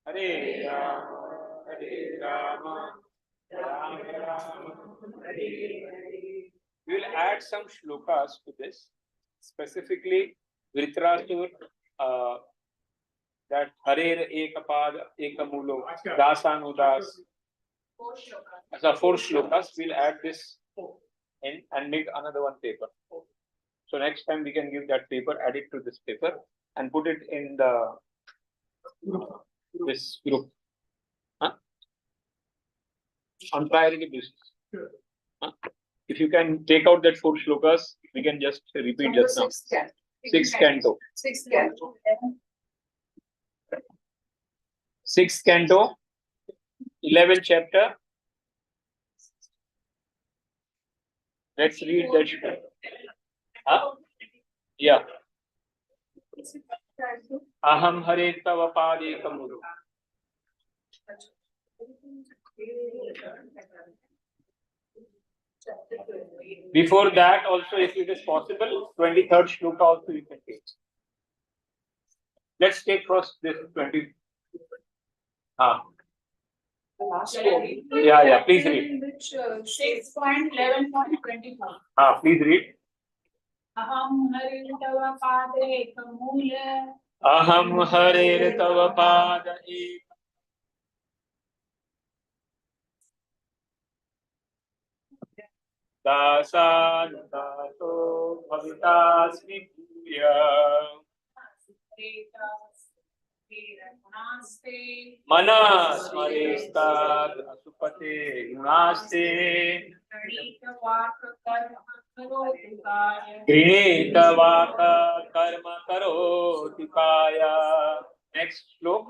Hare Rama, Hare Rama, Rama Rama, Hare Hare. We will add some shlokas to this, specifically Vritrasur, uh, that Hare Ekapad Ekamulo, Dasanudas. So 4 shlokas, we'll add this in and make another one paper. So next time we can give that paper, add it to this paper and put it in the this group. Huh? On priority basis. Sure. Huh? If you can take out that 4 shlokas, we can just repeat just now. 6th canto. 6th canto. 6th canto, 11th chapter. Let's read that. Huh? Yeah. Aham Hare Tava Pade Kamuru. Before that, also, if it is possible, 23rd shloka also you can take. Let's take first this 20. The last one. Yeah, please read. Which 6.11.24. Please read. Aham Hare Tava Pade Kamula. Aham Hare Tava Pade. Dasanutato Bhavitasmi Puya. Manas Marestad Asupate Gunaste. Grineta Vaka Karma Karotikaya. Next slok.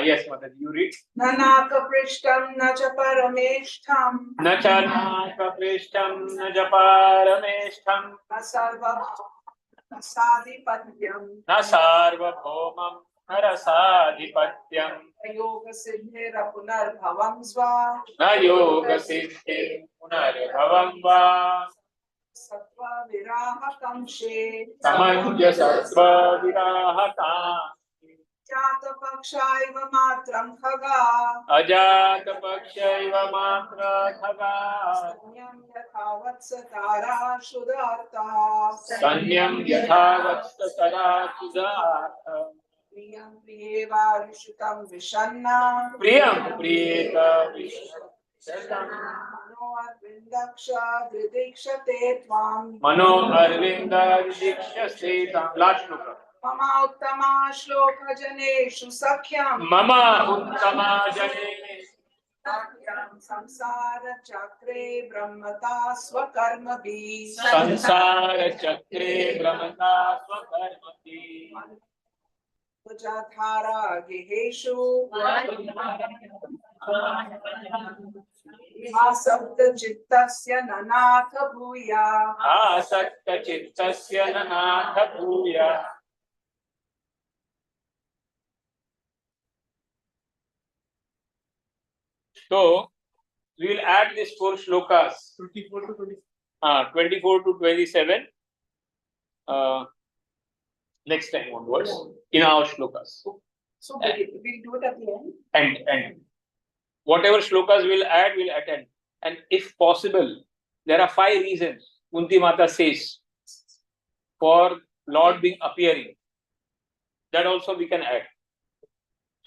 Yes, Mother, you read. Nanaka Prishtam Naja Parameshtam. Nachanaka Prishtam Naja Parameshtam. Nasadhipatyam. Nasarva Bhomam Narasadhipatyam. Yoga Siddhira Punar Bhavamsva. Na Yoga Siddhira Punar Bhavamsva. Sattva Viraha Kamshe. Samanja Sattva Viraha Kamshe. Ajata Pakshaiva Matram Khaga. Ajata Pakshaiva Matra Khaga. Sanyam Yathavat Satara Shudarta. Sanyam Yathavat Satara Shudarta. Priyam Priyeva Rishutam Vishanna. Priyam Priyeta Vishanna. Mano Arvindaksha Dridikshate Tvam. Mano Arvinda Dikshate Tvam. Last shloka. Mama Uttama Shloka Janeshu Sakhyam. Mama Uttama Janeshu Sakyam Samsara Chakre Brahmata Swakarmabhi. Sansara Chakre Brahmata Swakarmati. Vajadhara Giheshu. Asakta Chittasya Nanatha Bhuya. Asakta Chittasya Nanatha Bhuya. So, we will add these 4 shlokas. 24 to 27. Next time onwards in our shlokas. So we'll do it at the end. And whatever shlokas we'll add, we'll attend. And if possible, there are 5 reasons Kunti Mata says for Lord being appearing. That also we can add.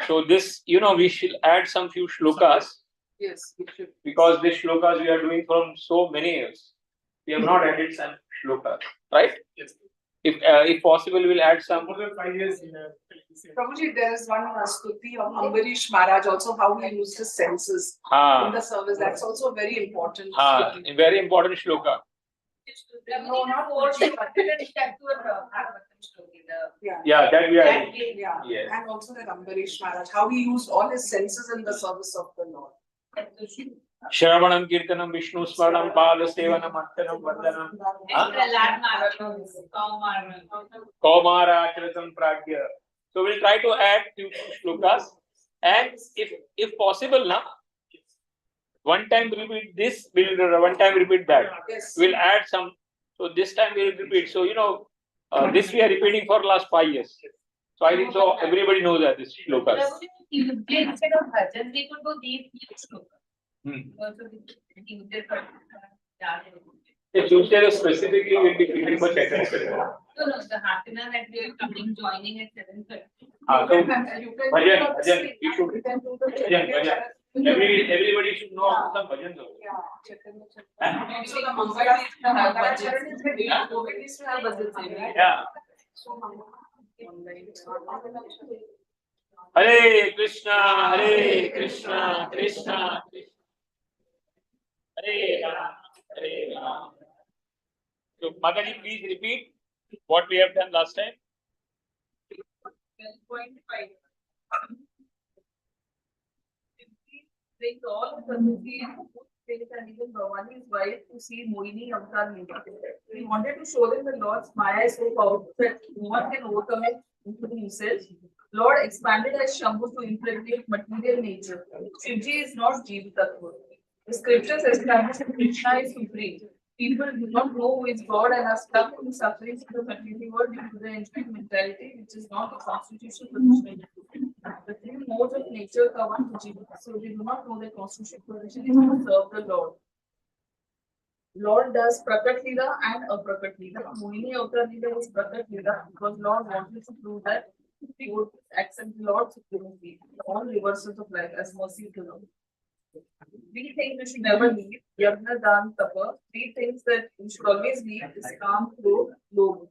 So this, we should add some few shlokas. Yes, we should. Because these shlokas we are doing from so many years. We have not added some shlokas, right? Yes. If possible, we'll add some. More than 5 years. Prabhuji, there is one stuti of Ambarish Maharaj also, how he used his senses in the service. That's also a very important stuti. A very important shloka. No, not Yeah, that we are. Yeah. Yes. And also that Ambarish Maharaj, how he used all his senses in the service of the Lord. Shravanam Kirtanam Vishnu Smaranam Pala Sevanam Artanam Vandanam Kaumara Acharatam Pragya. So we'll try to add few shlokas, and if possible now, one time repeat this, we'll one time repeat that. Yes. We'll add some. So this time we'll repeat. So this we are repeating for last 5 years. So I think so everybody knows that this shlokas. Instead of bhajan, they could go these shlokas. Also, The Tuesday specifically will be given for Chaitanya. No, the happener that we are coming, joining at 7:30. Bhajan, you should. Bhajan. Everybody should know about the bhajan. Yeah. So the Mangala needs to have bhajan. COVID needs to have bhajan. Yeah. Hare Krishna, Hare Krishna, Krishna Krishna, Hare Rama, Hare Rama. So, Mataji, please repeat what we have done last time. 12.5. Brings all the Padmasi and even Bhavani's wife to see Moini Avatar Mela. We wanted to show them the Lord's Maya is so powerful that no one can overcome it, including himself. Lord expanded as Shambhu to impregnate material nature. Shivji is not Jivatattva. The scriptures establish that Krishna is supreme. People do not know who is God and are stuck in the sufferings of the material world due to their instinct mentality, which is not the constitution position. The three modes of nature are one to Jivata, so they do not know their constitutional position is to serve the Lord. Lord does Prakat Leela and Aprakat Leela. Mohini Avatar Leela is Prakat Leela because Lord wanted to prove that we would accept the Lord's supremacy, all reversals of life as mercy to Lord. Three things we should never leave: Yagna, Dan, Tapa. Three things that we should always leave is calm, flow, love.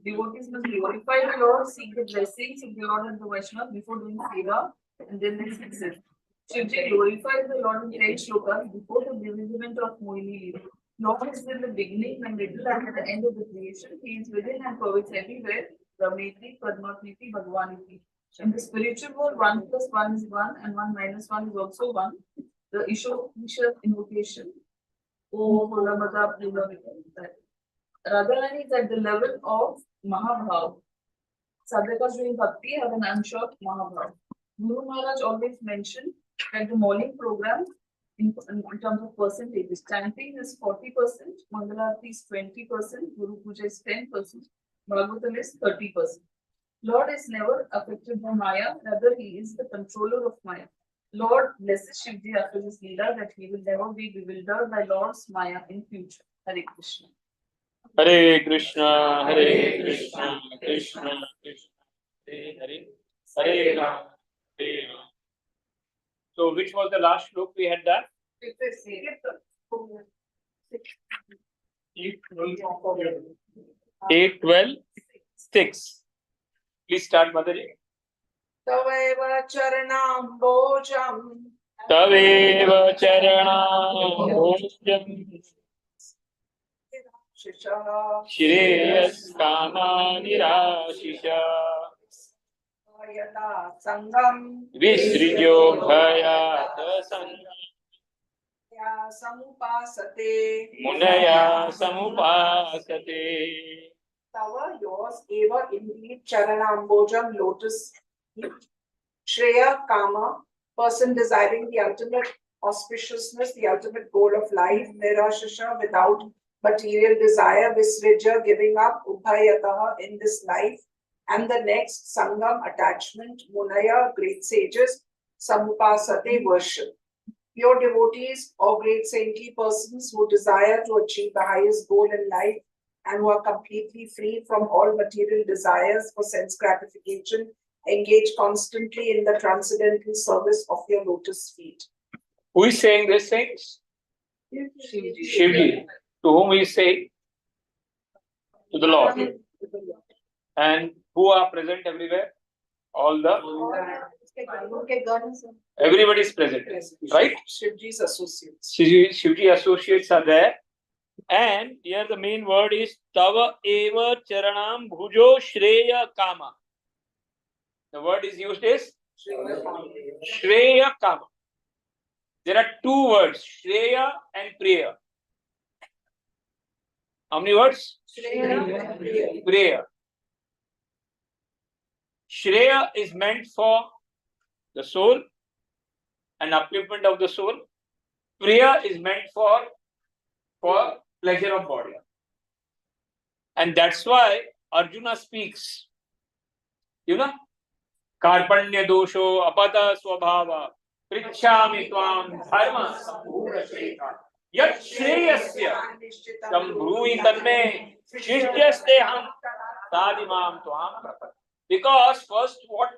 Devotees must glorify the Lord, seek the blessings of the Lord and the Vaishnava before doing seva, and then they success. Shivji glorifies the Lord in 10 shlokas before the bewilderment of Mohini Leela. Lord is in the beginning and middle and at the end of the creation. He is within and pervades everywhere. Brahmetri, Padmatmiti, Bhagwaniti. In the spiritual world, 1 plus 1 is 1 and 1 minus 1 is also 1. The Isha invocation. Om Puramada Puramita. Radharani is at the level of Mahabhav. Sadhakas doing bhakti have an anshah of Mahabhav. Guru Maharaj always mentioned that the morning program in terms of percentages, chanting is 40%, Mangalarti is 20%, Guru Puja is 10%, Bhagavatam is 30%. Lord is never affected by Maya, rather he is the controller of Maya. Lord blesses Shivji after this Leela that he will never be bewildered by Lord's Maya in future. Hare Krishna. Hare Krishna, Hare Krishna, Krishna Krishna, Hare Hare, Hare Rama, Hare Rama. So, which was the last shloka we had done? 8:12:6. Please start, Mataji. Taveva charanambojam. Taveva charanambojam. Shreyas kama nirashisha. Yata sangam. Visrijo bhayata sangam. Samupasate. Munaya samupasate. Tava, yours, eva, indeed, charanambojam, lotus. Shreya, kama, person desiring the ultimate auspiciousness, the ultimate goal of life. Nirashasha, without material desire. Visrija, giving up. Ubhayataha, in this life and the next. Sangam, attachment. Munaya, great sages. Samupasate, worship. Pure devotees or great saintly persons who desire to achieve the highest goal in life and who are completely free from all material desires for sense gratification, engage constantly in the transcendental service of your lotus feet. Who is saying these things? Shivji. To whom he is saying? To the Lord. And who are present everywhere? All the... Everybody is present, right? Shivji's associates. Shivji associates are there. And here the main word is Tava eva charanam bhujo shreya kama. The word is used is shreya kama. There are two words, shreya and priya. How many words? Shreya. Priya. Shreya is meant for the soul and upliftment of the soul. Priya is meant for pleasure of body. And that's why Arjuna speaks You know, Karpanya dosho apata swabhava prichhami tvam dharma sampurna shrekha yat shreyasya tam brui tanme shishyasteham tadimam tvam prapat. Because first what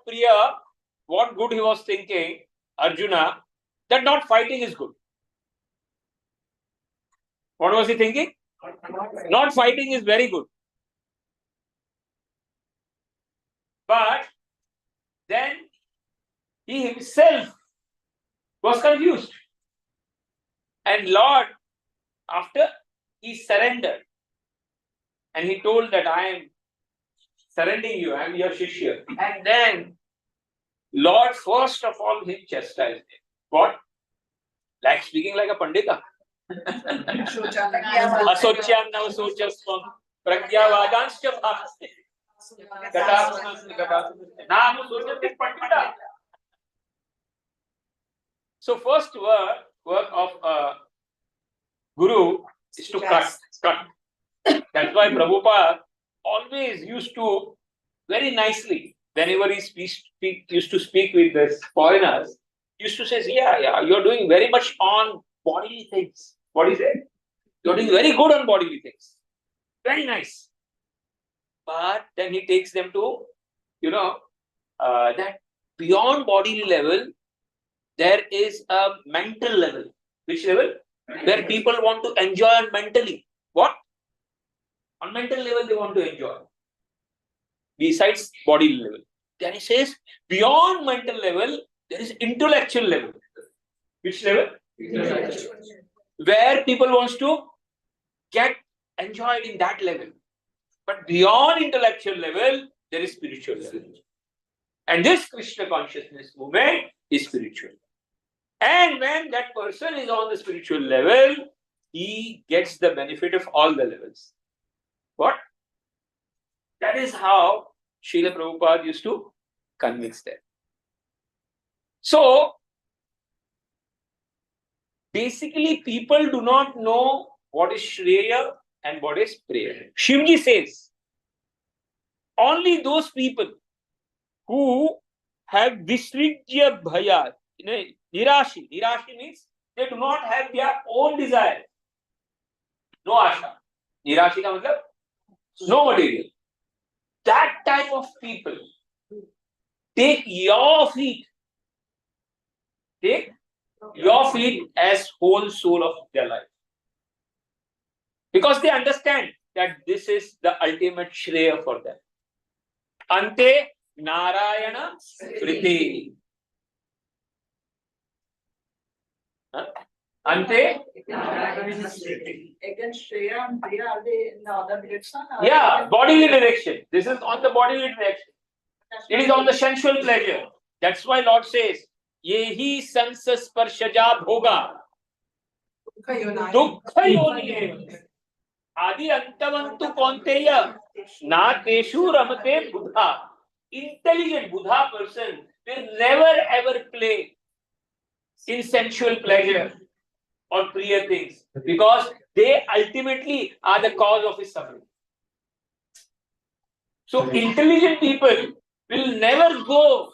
good he was thinking, Arjuna, that not fighting is good. What was he thinking? Not fighting is very good. But then he himself was confused. And Lord, after he surrendered, and he told that I am surrendering you, I am your Shishya. And then Lord, first of all, he chastised him. What? Like speaking like a pandita. Asocyam navasocyasvam pragyavadanscha bhavaste. So first work of a guru is to cut. That's why Prabhupada always used to very nicely, whenever he used to speak with the foreigners, used to say, yeah, you're doing very much on bodily things. What is it? You're doing very good on bodily things. Very nice. But then he takes them to, that beyond bodily level, there is a mental level. Which level? Where people want to enjoy mentally. What? On mental level, they want to enjoy. Besides body level. Then he says, beyond mental level, there is intellectual level. Which level? Intellectual. Where people wants to get enjoyed in that level. But beyond intellectual level, there is spiritual level. And this Krishna consciousness movement is spiritual. And when that person is on the spiritual level, he gets the benefit of all the levels. What? That is how Srila Prabhupada used to convince them. So, basically people do not know what is Shreya and what is prayer. Shivji says, only those people who have Visrijya Bhaya, Nirashi. Nirashi means they do not have their own desire. No asha. Nirashi ka matlab no material. That type of people take your feet. Take your feet as whole soul of their life. Because they understand that this is the ultimate Shreya for them. Ante Narayana Smriti. Ante Again, Shreya and Priya, are they in the other direction? Yeah, bodily direction. This is on the bodily direction. It is on the sensual pleasure. That's why Lord says, Yehi sansas parshaja bhoga dukkha yoni adi antavantu konteya na teshu ramate buddha. Intelligent Buddha person will never ever play in sensual pleasure or priya things because they ultimately are the cause of his suffering. So intelligent people will never go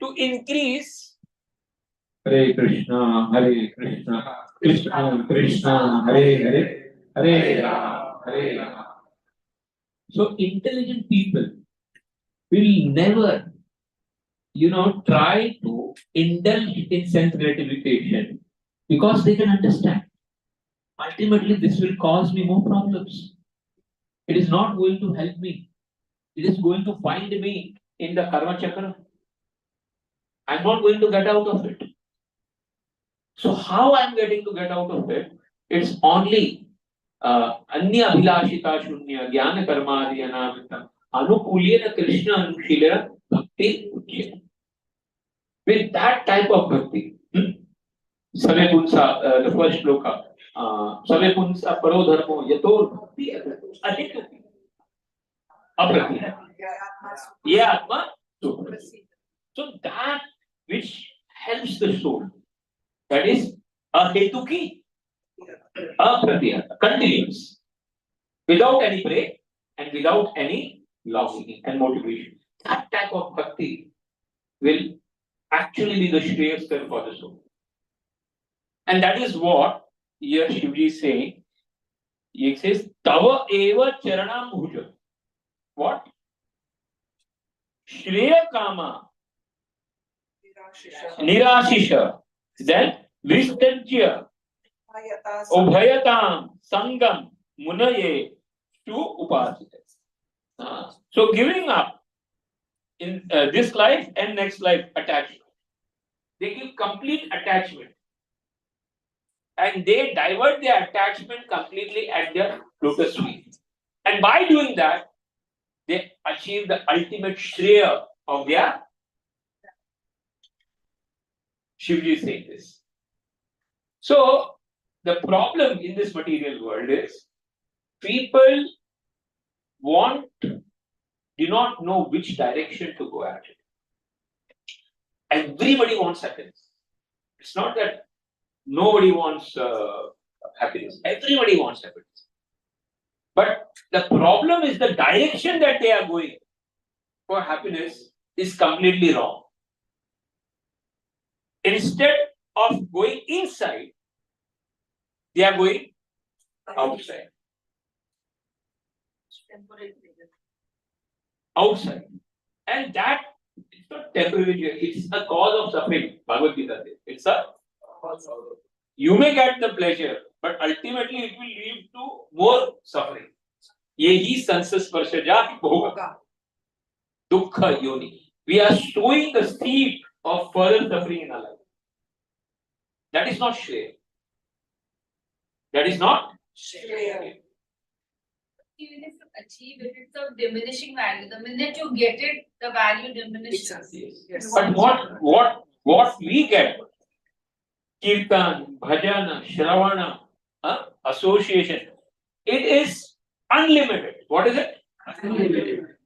to increase Hare Krishna, Krishna Krishna, Hare Rama. So intelligent people will never, try to indulge in sense gratification because they can understand. Ultimately, this will cause me more problems. It is not going to help me. It is going to find me in the karma chakra. I'm not going to get out of it. So how I'm getting to get out of it? It's only anya abhilashita shunya jnana karma adhyana anukulena Krishna anushilena bhakti uchya. With that type of bhakti, Save Punsa, the first shloka, Save Punsa paro dharmo yator bhakti adhituki aprati. Ye atma suprasi. So that which helps the soul, that is ahetuki, aprati, continuous, without any break and without any longing and motivation. That type of bhakti will actually be the Shreyastar for the soul. And that is what here Shivji is saying. He says, Tava eva charanam bhuja. What? Shreya kama nirashisha. Then vistajya ubhayatam sangam munaye to upasita. So giving up in this life and next life attachment. They give complete attachment. And they divert their attachment completely at their lotus feet. And by doing that, they achieve the ultimate shreya of their. Shivji is saying this. So, the problem in this material world is people do not know which direction to go at it. Everybody wants happiness. It's not that nobody wants happiness. Everybody wants happiness. But the problem is the direction that they are going for happiness is completely wrong. Instead of going inside, they are going outside. Outside. And that it's not temporary, it's a cause of suffering. Bhagavad Gita says. It's a you may get the pleasure, but ultimately it will lead to more suffering. Yehi sansasparshaja bhoga. Dukkha yoni. We are sowing the seed of further suffering in our life. That is not shreya. That is not shreya. Even if you achieve it, it's of diminishing value. The minute you get it, the value diminishes. Yes. But what we get, kirtan, bhajana, shravana, association, it is unlimited. What is it? Unlimited.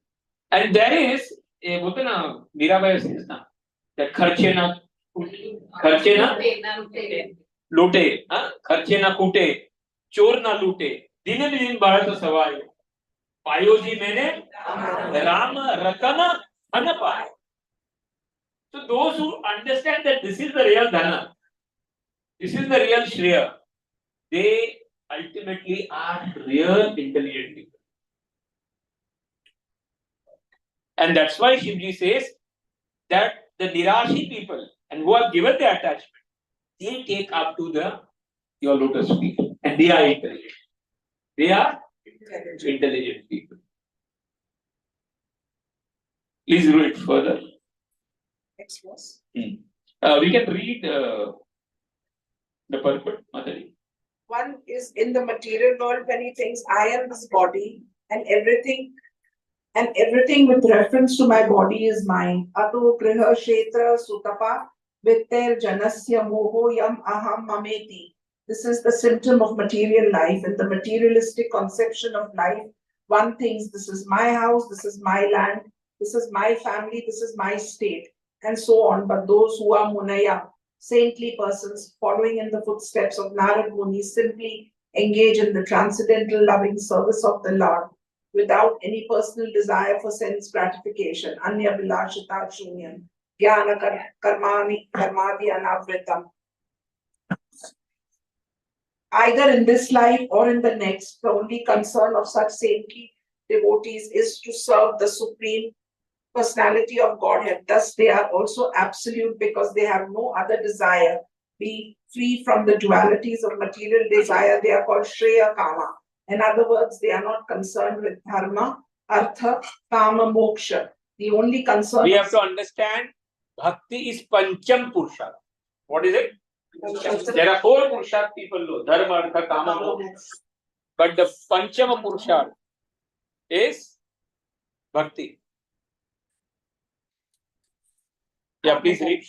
And there is a Bhutana, Mirabai says na, that kharche na lute, kharche na kute, chor na lute, दिन दिन बढ़त सवाय पायो जी मैंने राम रतन धन पाए. So those who understand that this is the real dhana, this is the real shreya, they ultimately are real intelligent people. And that's why Shivji says that the Nirashi people and who have given their attachment, they take up to your lotus feet and they are intelligent. They are intelligent people. Please read further. Next verse. We can read the purport, Madhuri. One is in the material world when he thinks I am this body and everything with reference to my body is mine. Ato griha kshetra sutapa vitter janasya moho yam aham mameti. This is the symptom of material life. In the materialistic conception of life, one thinks this is my house, this is my land, this is my family, this is my state, and so on. But those who are munaya, saintly persons following in the footsteps of Narad Muni, simply engage in the transcendental loving service of the Lord without any personal desire for sense gratification. Anya bilashita shunyam, jnana karmadi anavritam. Either in this life or in the next, the only concern of such saintly devotees is to serve the Supreme Personality of Godhead. Thus, they are also absolute because they have no other desire. Be free from the dualities of material desire. They are called Shreya Kama. In other words, they are not concerned with Dharma, Artha, Kama, Moksha. The only concern. We have to understand Bhakti is Pancham Purusha. What is it? There are 4 Purusharth people know, Dharma, Artha, Kama, Moksha. But the Panchama Purusharth is Bhakti. Yeah, please read.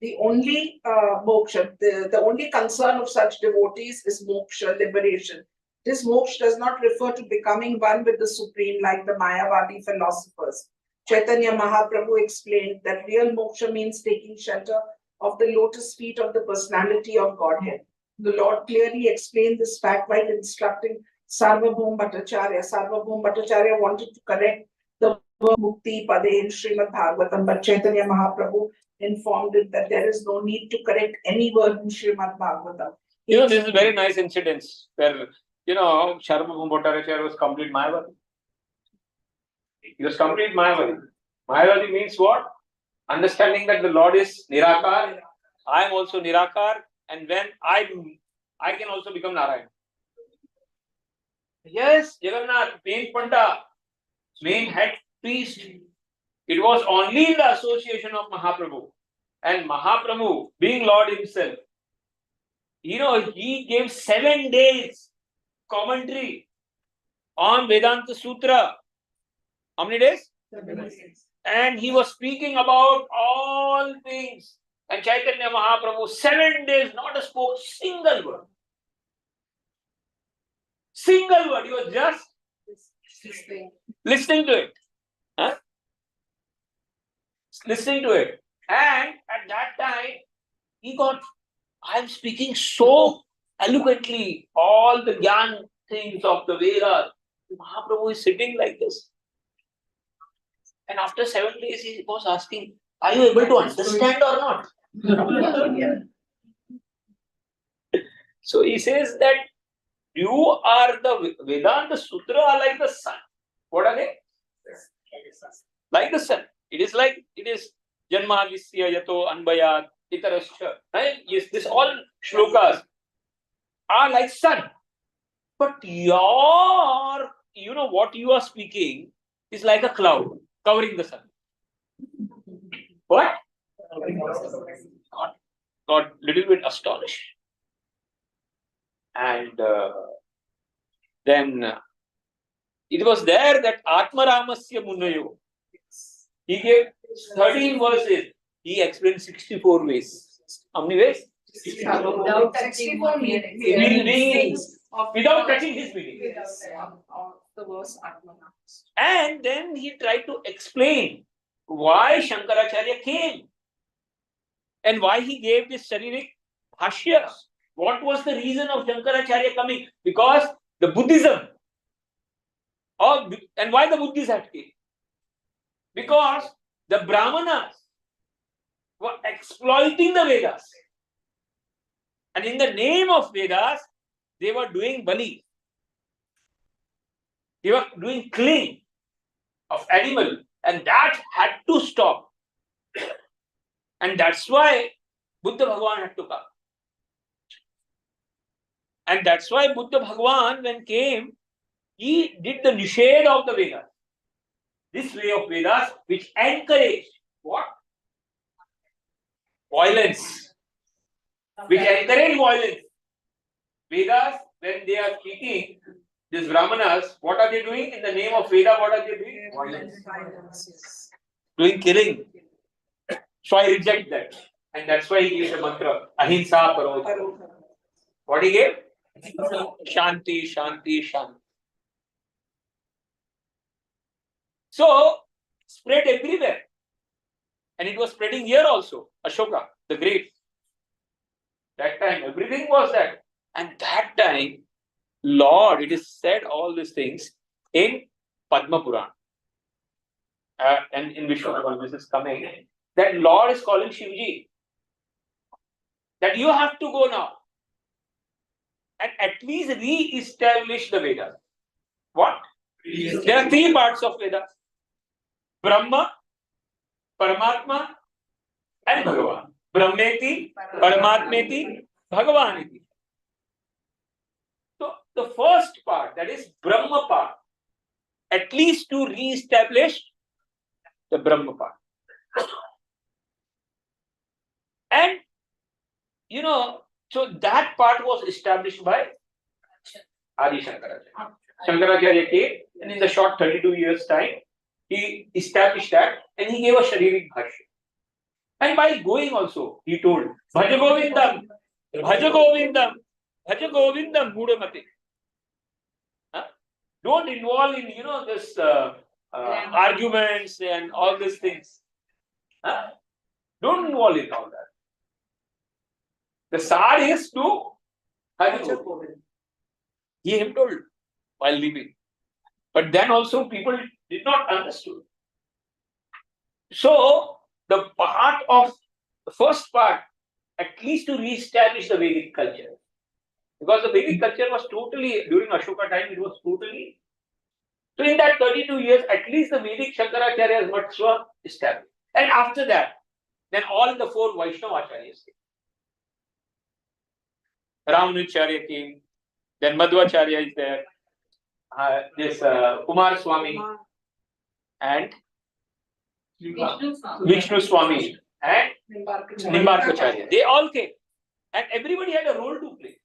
The only moksha, the only concern of such devotees is moksha, liberation. This moksha does not refer to becoming one with the Supreme like the Mayavadi philosophers. Chaitanya Mahaprabhu explained that real moksha means taking shelter of the lotus feet of the personality of Godhead. The Lord clearly explained this fact while instructing Sarvabhaum Bhattacharya. Sarvabhaum Bhattacharya wanted to correct Mukti Pade in Srimad Bhagavatam, but Chaitanya Mahaprabhu informed it that there is no need to correct any word in Srimad Bhagavatam. This is a very nice incident where, Sharma Bhattaracharya was complete Mayavadi. He was complete Mayavadi. Mayavadi means what? Understanding that the Lord is Nirakar. I am also Nirakar, and when I can also become Narayan. Yes, Jagannath, main Panda, main head priest. It was only in the association of Mahaprabhu. And Mahaprabhu, being Lord himself, he gave 7 days commentary on Vedanta Sutra. How many days? 7 days. And he was speaking about all things. And Chaitanya Mahaprabhu, 7 days, not spoke single word. Single word. He was just listening to it. Huh? Listening to it. And at that time, he got, I'm speaking so eloquently, all the Gyan things of the Vedas. Mahaprabhu is sitting like this. And after 7 days, he was asking, are you able to understand or not? So he says that you are the Vedanta Sutra are like the sun. What are they? Like the sun. It is Janma Visya Yato Anbayat Itarascha. Right? Yes, this all shlokas are like sun. But what you are speaking is like a cloud covering the sun. What? Got little bit astonished. And then it was there that Atmaramasya Munayo. He gave 13 verses. He explained 64 ways. How many ways? Without touching 64 meanings. Without touching his meaning. The verse Atmana. And then he tried to explain why Shankaracharya came and why he gave this Sharirik Bhashya. What was the reason of Shankaracharya coming? Because the Buddhism, and why the Buddhists had came? Because the Brahmanas were exploiting the Vedas. And in the name of Vedas, they were doing bali. They were doing killing of animal, and that had to stop. And that's why Buddha Bhagwan had to come. And that's why Buddha Bhagwan, when came, he did the Nished of the Vedas. This way of Vedas, which encouraged what? Violence. Which encourage violence. Vedas, when they are speaking, these Brahmanas, what are they doing? In the name of Veda, what are they doing? Violence. Doing killing. So I reject that. And that's why he gave the mantra, Ahimsa Paro. What he gave? Shanti, Shanti, Shanti. So, spread everywhere. And it was spreading here also. Ashoka, the great. That time, everything was that. And that time, Lord, it is said all these things in Padma Purana. And in Vishnu Puran, this is coming. That Lord is calling Shivji. That you have to go now. And at least re-establish the Vedas. What? There are 3 parts of Vedas. Brahma, Paramatma, and Bhagavan. Brahmeti, Paramatmeti, Bhagavaniti. So the first part, that is Brahma part, at least to re-establish the Brahma part. And so that part was established by Adi Shankaracharya. Shankaracharya came, and in the short 32 years time, he established that, and he gave a Sharirik Bhashya. And by going also, he told, Bhaja Govindam, Bhaja Govindam, Bhaja Govindam, Mudamati. Don't involve in, this arguments and all these things. Don't involve in all that. The sar is to Bhaja Govindam. He him told while leaving. But then also people did not understand. So the first part, at least to re-establish the Vedic culture. Because the Vedic culture was totally, during Ashoka time, it was totally. So in that 32 years, at least the Vedic Shankaracharya must were established. And after that, then all the four Vaishnava Acharyas came. Ramanujacharya came, then Madhvacharya is there, this Kumar Swami and Vishnu Swami and Nimbarkacharya. They all came. And everybody had a role to play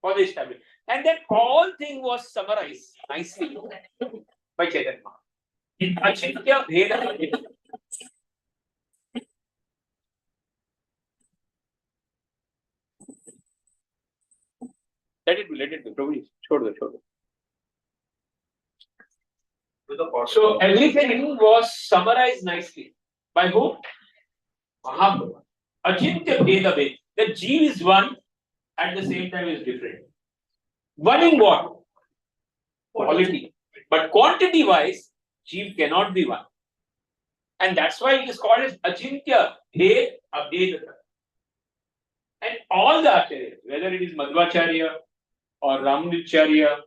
for the establishment. And then all thing was summarized nicely by Chaitanya Mahaprabhu. In Achintya Bheda. Let it be, Prabhu. Chhod do. So everything was summarized nicely. By whom? Mahaprabhu. Achintya Bheda Bhed. The Jeev is one, at the same time is different. One in what? Quality. But quantity wise, Jeev cannot be one. And that's why it is called as Achintya Bhed Abhedata. And all the Acharyas, whether it is Madhvacharya or Ramanujacharya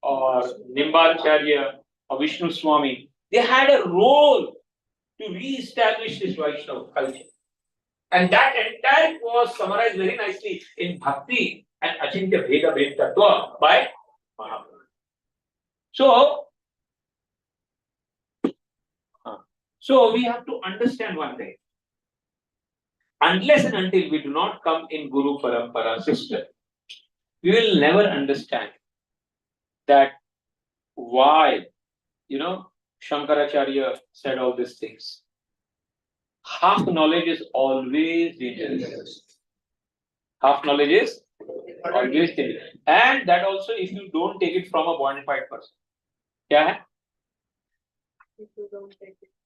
or Nimbaracharya or Vishnu Swami, they had a role to re-establish this Vaishnava culture. And that entire was summarized very nicely in Bhakti and Achintya Bheda Bhed Tattva by Mahaprabhu. So we have to understand one thing. Unless and until we do not come in Guru Parampara system, we will never understand that why, Shankaracharya said all these things. Half knowledge is always dangerous. Half knowledge is always dangerous. And that also if you don't take it from a bona fide person. क्या है?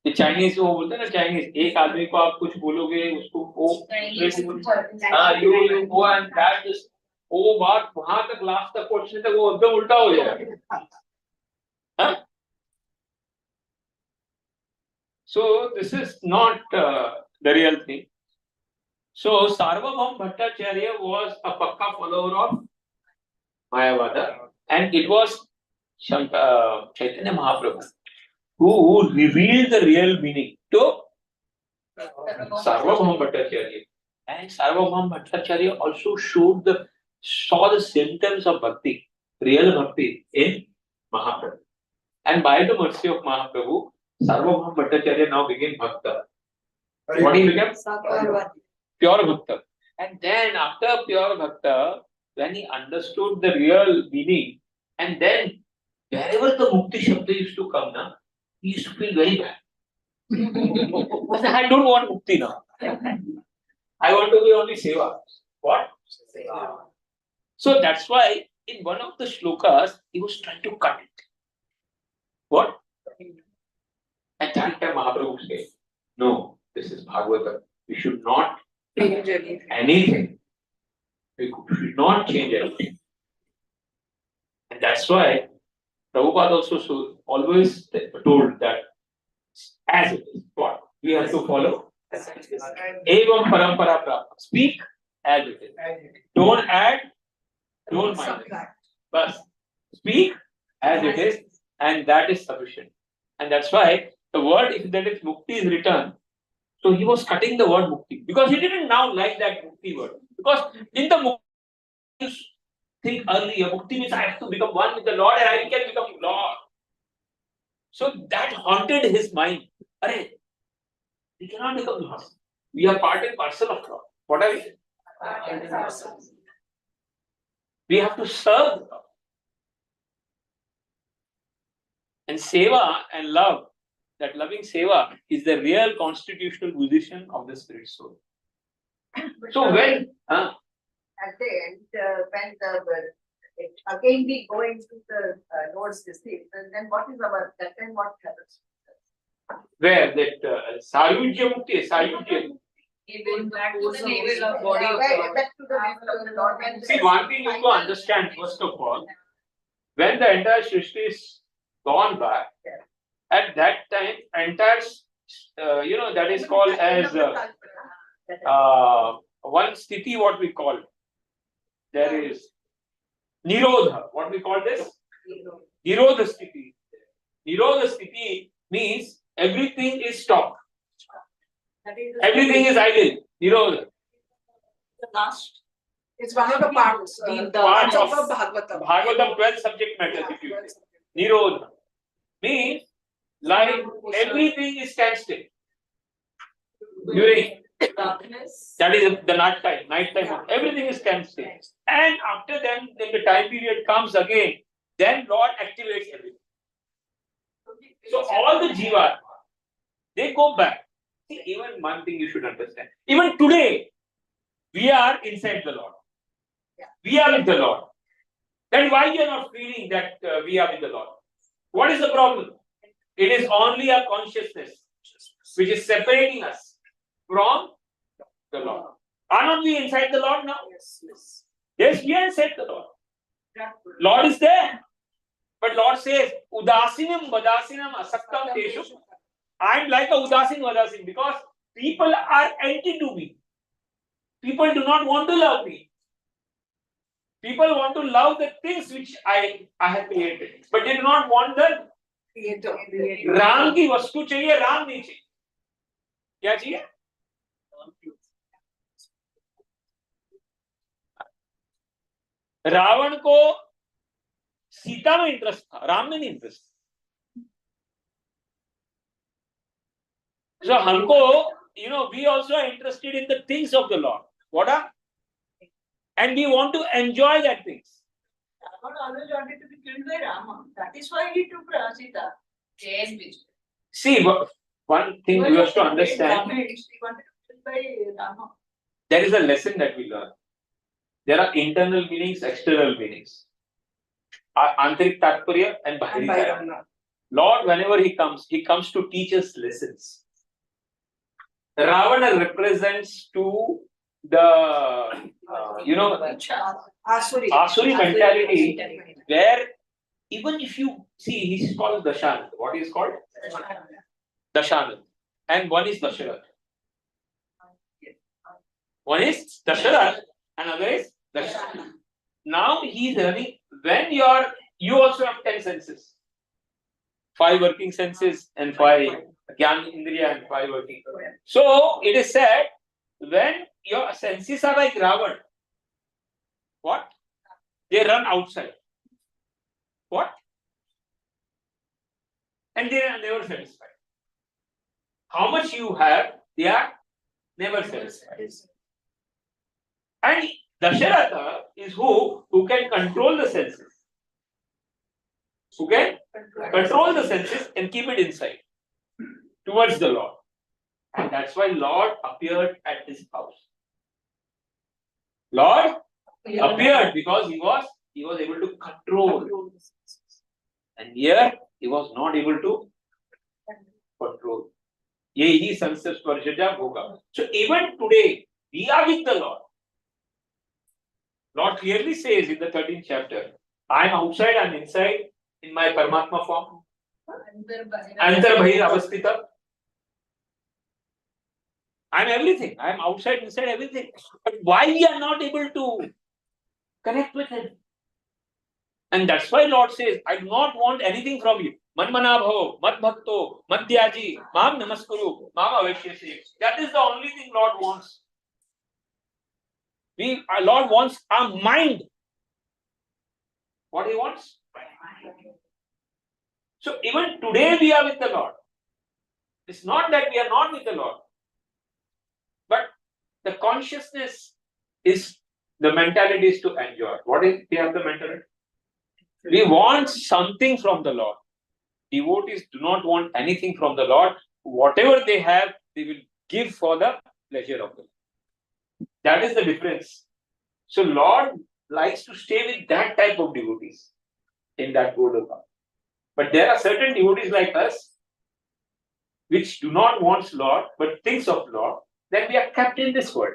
ये Chinese वो बोलते हैं ना Chinese एक आदमी को आप कुछ बोलोगे उसको वो you go and that is वो बात वहां तक लास्ट तक पहुंचने तक वो एकदम उल्टा हो जाएगा. So this is not the real thing. So Sarvabhaum Bhattacharya was a pakka follower of Mayavada, and it was Chaitanya Mahaprabhu who revealed the real meaning to Sarvabhaum Bhattacharya. And Sarvabhaum Bhattacharya also saw the symptoms of bhakti, real bhakti in Mahaprabhu. And by the mercy of Mahaprabhu, Sarvabhaum Bhattacharya now became Bhakta. What he became? Pure Bhakta. And then after Pure Bhakta, when he understood the real meaning, and then wherever the Mukti Shabda used to come now, he used to feel very bad. I don't want Mukti now. I want to be only Seva. What? Seva. So that's why in one of the shlokas, he was trying to cut it. What? At that time, Mahaprabhu said, no, this is Bhagavatam. We should not change anything. We should not change anything. And that's why Prabhupada also always told that as it is, what? We have to follow. Evam parampara prapta. Speak as it is. Don't add, don't minus. But speak as it is, and that is sufficient. And that's why the word, if that is mukti, is written. So he was cutting the word mukti because he didn't now like that mukti word. Because in the mukti, you think earlier, mukti means I have to become one with the Lord and I can become Lord. So that haunted his mind. Arey, we cannot become Lord. We are part and parcel of Lord. What are we? We have to serve God. And seva and love, that loving seva is the real constitutional position of the spirit soul. So when at the end, when it again we go into the Lord's district, then what is our, that then what happens? where that Sayujya Mukti, Sayujya. Even back to the navel of body of Back God. to the navel of the Lord. See, one thing you have to understand, first of all, when the entire Srishti is gone back, at that time, entire that is called as one sthiti, what we call. There is Nirodha. What we call this? Nirodha sthiti. Nirodha sthiti means everything is stopped. Everything is idle. Nirodha. The last. It's one of the parts, Part of of the Bhagavatam. Bhagavatam 12 subject matters, if you say. Nirodha means like everything is standstill during Darkness. that is the night time. Everything is standstill. And after then the time period comes again, then Lord activates everything. So all the jiva, they go back. See, even one thing you should understand. Even today, we are inside the Lord. We are with the Lord. Then why you are not feeling that we are with the Lord? What is the problem? It is only a consciousness which is separating us from the Lord. Are not we inside the Lord now? Yes, we are inside the Lord. Lord is there. But Lord says, Udasinam Vadasinam Asaktam Teshu. I am like a Udasin Vadasin because people are anti to me. People do not want to love me. People want to love the things which I have created. But they do not want the Ram की वस्तु चाहिए, राम नहीं चाहिए. क्या चाहिए? रावण को सीता में interest था, राम में नहीं इंटरेस्ट. So हमको, we also are interested in the things of the Lord. What are? And we want to enjoy that things. Ravan always wanted to be killed by Rama. That is why he took Sita. See, one thing we have to understand. He wanted to be killed by Rama. There is a lesson that we learn. There are internal meanings, external meanings. Antrik Tatparya and Bahari Tatparya. Lord, whenever he comes to teach us lessons. Ravana represents to the, Asuri mentality, where even if you see, he's called Dashanand. What is called? Dashanand. And one is Dasharath. One is Dasharath, another is Dashanand. Now he is running, when you also have 10 senses. 5 working senses and 5 Gyan Indriya and 5 working. So it is said, when your senses are like Ravan, what? They run outside. What? And they are never satisfied. How much you have, they are never satisfied. And Dasharatha is who can control the senses. Who can control the senses and keep it inside towards the Lord. And that's why Lord appeared at his house. Lord appeared because he was able to control. And here he was not able to control. Yehi sansas parshaja bhoga. So even today, we are with the Lord. Lord clearly says in the 13th chapter, I am outside and inside in my Paramatma form. Antar Bhahir Avastita. I am everything. I am outside, inside, everything. But why we are not able to connect with him? And that's why Lord says, I do not want anything from you. Manmana bhavo, mad bhakto, madhyaji, mam namaskuru, mam aveshyase. That is the only thing Lord wants. Our Lord wants our mind. What he wants? So even today we are with the Lord. It's not that we are not with the Lord. But the consciousness is, the mentality is to enjoy. What is we have the mentality? We want something from the Lord. Devotees do not want anything from the Lord. Whatever they have, they will give for the pleasure of the Lord. That is the difference. So Lord likes to stay with that type of devotees in that world of God. But there are certain devotees like us which do not want Lord but thinks of Lord. Then we are kept in this world,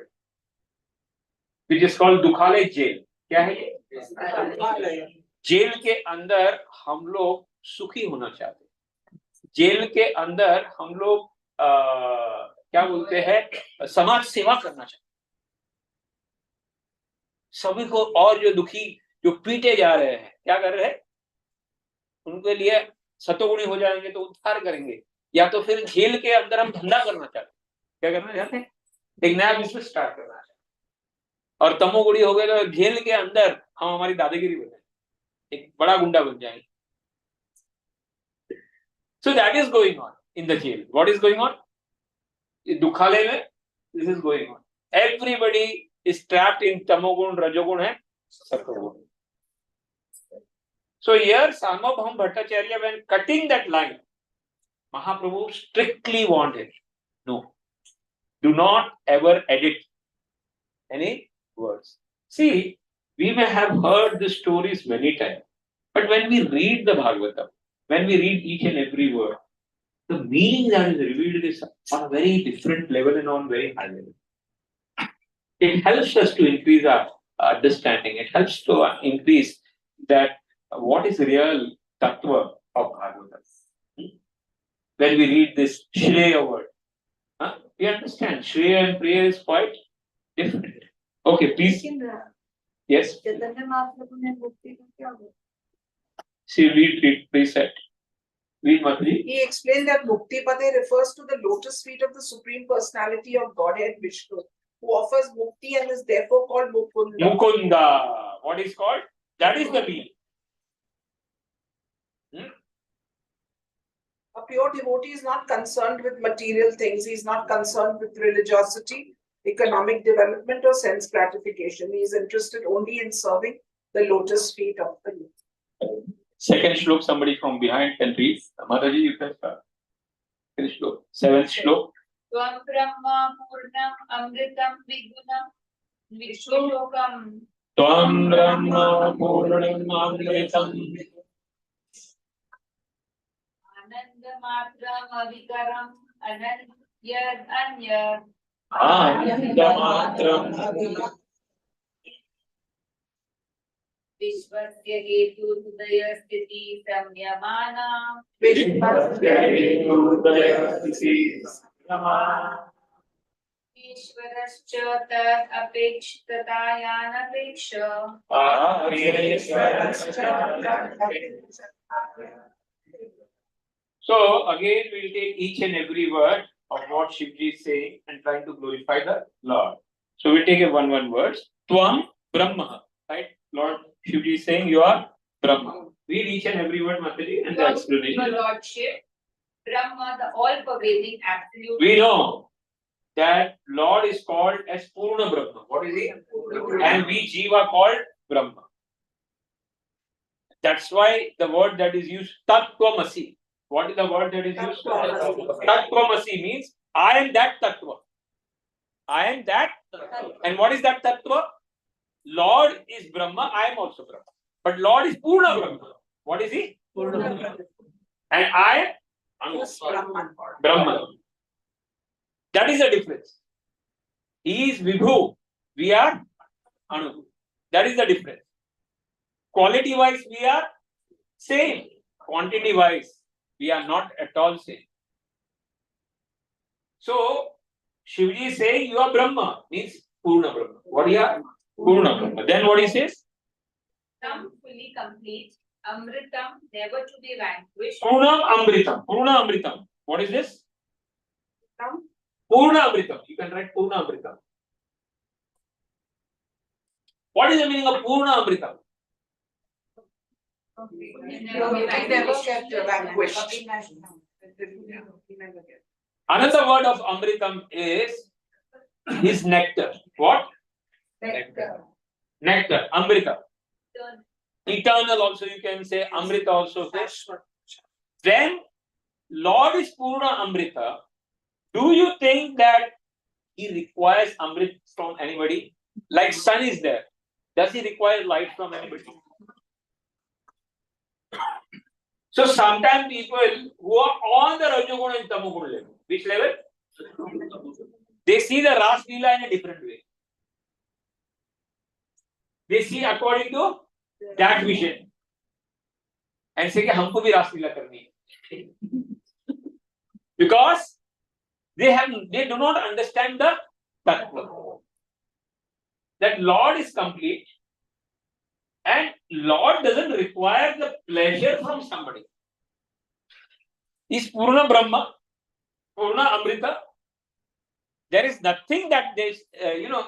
which is called Dukhalay jail. क्या है ये? Jail के अंदर हम लोग सुखी होना चाहते हैं. जेल के अंदर हम लोग क्या बोलते हैं, समाज सेवा करना चाहिए सभी को। और जो दुखी, जो पीटे जा रहे हैं, क्या कर रहे हैं, उनके लिए सतोगुणी हो जाएंगे तो उद्धार करेंगे, या तो फिर जेल के अंदर हम धंधा करना चाहते हैं। क्या करना चाहते हैं? एक नया बिजनेस स्टार्ट करना चाहते हैं। और तमोगुणी हो गए तो जेल के अंदर हम हमारी दादागिरी बनाएंगे, एक बड़ा गुंडा बन जाएंगे। So that is going on in the jail. What is going on? दुखालय में this is going on. Everybody is trapped in tamogun, rajogun and satogun. So here Sarvabhauma Bhattacharya, when cutting that line, Mahaprabhu strictly wanted, no, do not ever edit any words. See, we may have heard the stories many times, but when we read the Bhagavatam, when we read each and every word, the meaning that is revealed is on a very different level and on very high level. It helps us to increase our understanding. It helps to increase that what is real tattva of Bhagavatam. When we read this Shreya word, we understand Shreya and Priya is quite different. Okay, please. Yes. See, read, please set. Read, Madhuri. He explained that Mukti Pade refers to the lotus feet of the Supreme Personality of Godhead Vishnu, who offers Mukti and is therefore called Mukunda. Mukunda. What is called? That is the meaning. A pure devotee is not concerned with material things. He is not concerned with religiosity, economic development, or sense gratification. He is interested only in serving the lotus feet of the Lord. Second shlok, somebody from behind can read. Mataji, you can start. Second shlok. Seventh shlok. Tvam Brahma Purnam Amritam Vigunam Vishwokam. Tvam Brahma Purnam Amritam. Anandamatram Avikaram Ananyad Anyad. Anandamatram. Vishwasya Hetu Hudaya Sthiti Samyamana. Ishvarascha Tat Apekshtatayanapeksha. So again, we'll take each and every word of what Shivji is saying and trying to glorify the Lord. So we'll take a one word. Tvam Brahma. Right? Lord Shivji is saying you are Brahma. Read each and every word, Mataji, and the explanation. Your Lordship, Brahma, the all-pervading absolute. We know that Lord is called as Purna Brahma. What is he? And we Jiva called Brahma. That's why the word that is used, Tattvamasi. What is the word that is used? Tattvamasi means I am that Tattva. I am that. And what is that Tattva? Lord is Brahma, I am also Brahma. But Lord is Purna Brahma. What is he? Purna Brahma. And I am Brahman. That is the difference. He is Vibhu. We are Anu. That is the difference. Quality wise, we are same. Quantity wise, we are not at all same. So, Shivji is saying you are Brahma, means Purna Brahma. What you are? Purna Brahma. Then what he says? Some fully complete, Amritam, never to be vanquished. Purnam Amritam. Purna Amritam. What is this? Purna Amritam. You can write Purna Amritam. What is the meaning of Purna Amritam? Never get vanquished. Another word of Amritam is his nectar. What? Nectar. Nectar. Amrita. Eternal also you can say. Amrita also says. When Lord is Purna Amrita, do you think that he requires Amrit from anybody? Like sun is there. Does he require light from anybody? So sometimes people who are on the Rajoguna and Tamoguna level, which level? They see the Ras Leela in a different way. They see according to that vision. And say कि हमको भी Ras Leela करनी है. Because They do not understand the tattva. That Lord is complete, and Lord doesn't require the pleasure from somebody. He's Purna Brahma, Purna Amrita. There is nothing that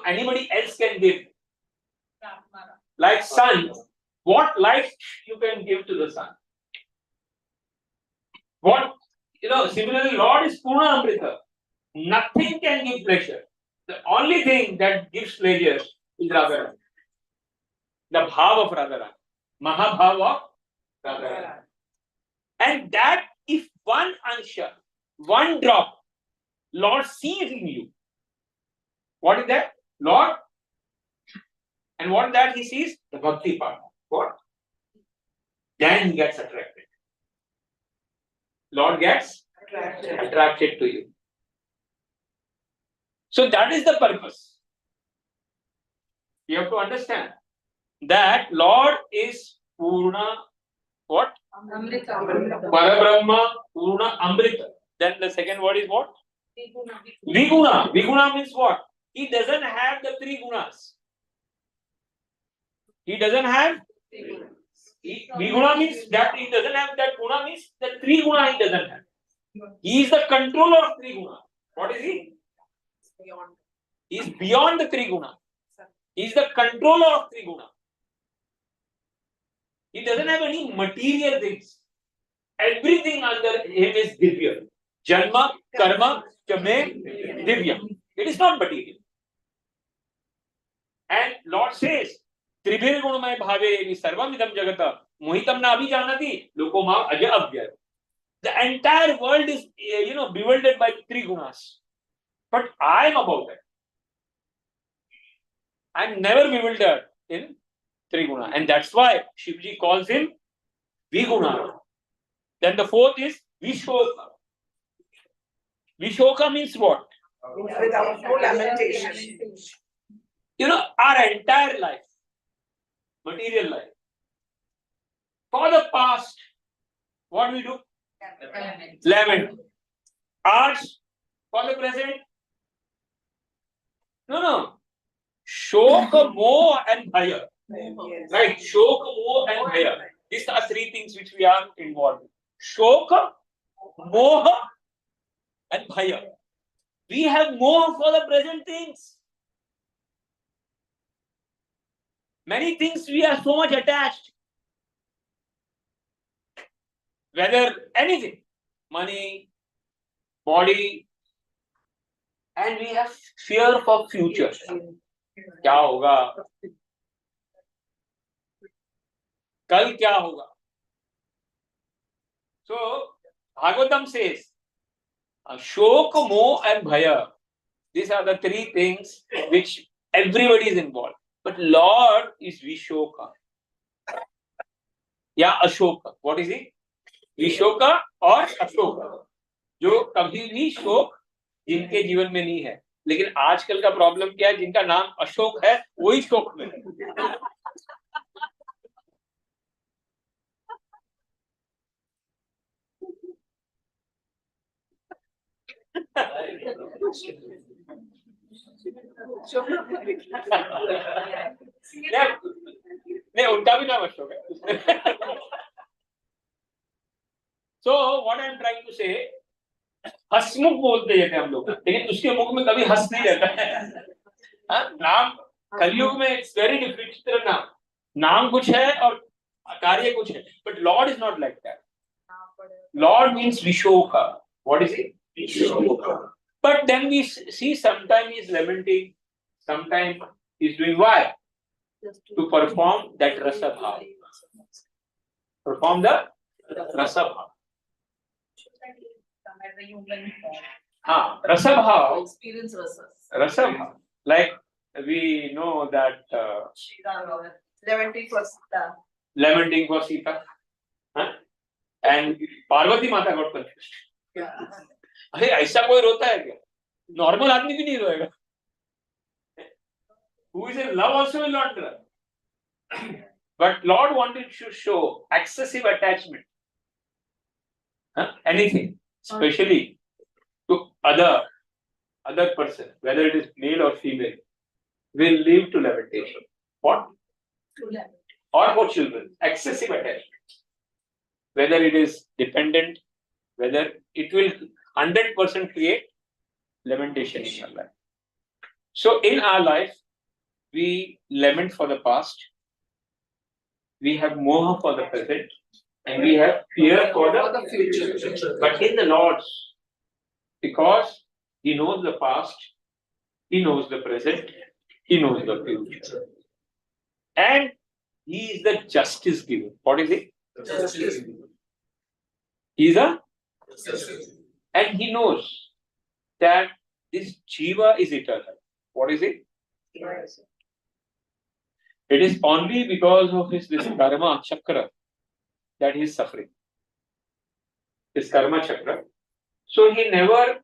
anybody else can give. Like sun, what light you can give to the sun? Similarly, Lord is Purna Amrita. Nothing can give pleasure. The only thing that gives pleasure is Radharani. The bhav of Radharani. Mahabhav of Radharani. And that if one ansha, one drop, Lord sees in you. What is that? Lord. And what is that he sees? The bhakti part. What? Then he gets attracted. Lord gets attracted to you. So that is the purpose. You have to understand that Lord is Purna, what? Amrita. Parabrahma, Purna, Amrita. Then the second word is what? Viguna. Viguna means what? He doesn't have the three gunas. He doesn't have. Viguna means that he doesn't have that guna means the three guna he doesn't have. He is the controller of three guna. What is he? He is beyond the three guna. He is the controller of three guna. He doesn't have any material things. Everything under him is divya. Janma, karma, chame, divya. It is not material. And Lord says, Tribhir gunamay bhave sarvam idam jagata mohitam na abhijanati loko ma aja avyaya. The entire world is bewildered by three gunas. But I am above that. I am never bewildered in three guna. And that's why Shivji calls him Viguna. Then the fourth is Vishoka. Vishoka means what? Without no lamentation. Our entire life, material life. For the past, what we do? Lament. Arts, for the present? No. Shoka, Moha and Bhaya. Yes. Right? Shoka, Moha and Bhaya. These are three things which we are involved in. Shoka, Moha and Bhaya. We have Moha for the present things. Many things we are so much attached. Whether anything, money, body, and we have fear for future. क्या होगा? कल क्या होगा? So Bhagavatam says, Shok, Moh and Bhaya. These are the three things which everybody is involved. But Lord is Vishoka. या Ashoka. What is he? Vishoka और Ashoka. जो कभी भी शोक जिनके जीवन में नहीं है. लेकिन आजकल का प्रॉब्लम क्या है? जिनका नाम अशोक है वही शोक में है. नहीं उनका भी नाम अशोक है. So what I am trying to say, हसमुख बोलते हैं हम लोग, लेकिन उसके मुख में कभी हंस नहीं रहता है. नाम कलयुग में इट्स वेरी डिफरेंट. नाम कुछ है और कार्य कुछ है. But Lord is not like that. Lord means Vishoka. What is it? Vishoka. But then we see sometimes he is lamenting, sometimes he is doing why? To perform that rasa bhav. Perform the rasa bhav. Rasa bhav. Experience rasa. Rasa bhav. Like we know that Lamenting for Sita. lamenting for Sita. And Parvati Mata got confused. अरे ऐसा कोई रोता है क्या? Normal आदमी भी नहीं रोएगा. Who is in love also will not cry. But Lord wanted to show excessive attachment. Anything, especially to other other person, whether it is male or female, will lead to lamentation. What? Or for children, excessive attachment. Whether it is dependent, whether it will 100% create lamentation in your life. So in our life, we lament for the past, we have moha for the present, and we have fear for the future. But in the Lord's, because He knows the past, He knows the present, He knows the future. And He is the justice giver. What is He? Justice. He is a and He knows that this jiva is eternal. What is it? It is only because of this karma chakra that he is suffering. This karma chakra. So he never,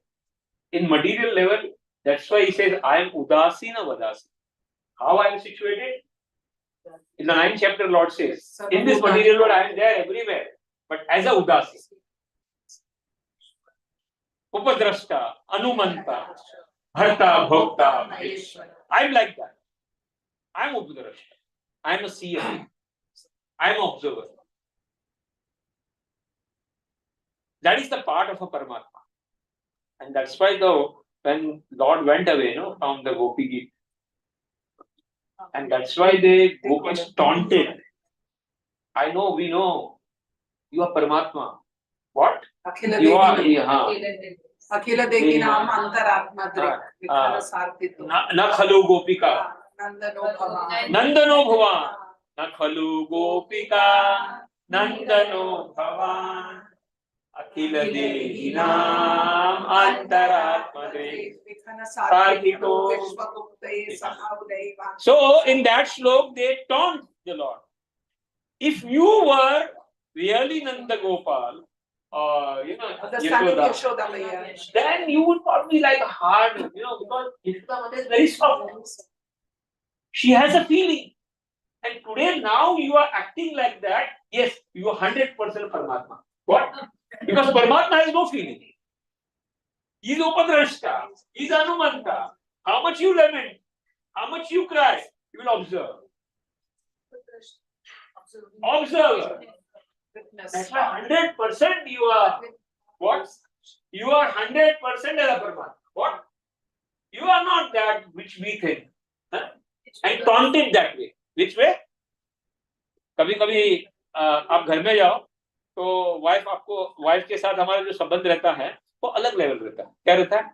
in material level, that's why he says, I am udasina vadasina. How I am situated? In the 9th chapter, Lord says, in this material world, I am there everywhere, but as a udasi. Upadrashta, Anumanta, Bharta, Bhokta, Maheshwara. I am like that. I am Upadrashta. I am a seer. I am an observer. That is the part of a Paramatma. And that's why though, when Lord went away, from the Gopi Gita, and that's why the Gopis taunted. I know, we know, you are Paramatma. What? You are, Akhila Dehinam Antaratma Drik Vikhala Sarpito Na khalu Gopika. Nandano Bhava Nandano Bhavan. Na khalu Gopika. Nandano Bhavan. Akhila Dehinam Antaratma Drik. Sarpito Vishwaguptaye Sahavdeva. So in that slok, they taunt the Lord. If you were really Nanda Gopal, Yashoda, then you would not be like hard, because Yashoda Mata is very soft. She has a feeling. And today, now you are acting like that. Yes, you are 100% Paramatma. What? Because Paramatma has no feeling. He is Upadrashta. He is Anumanta. How much you lament, how much you cry, you will observe. Observe. That's why 100% you are what? You are 100% as a Paramatma. What? You are not that which we think. And taunted that way. Which way? कभी कभी आप घर में जाओ तो wife के साथ हमारा जो संबंध रहता है वो अलग लेवल रहता है. क्या रहता है?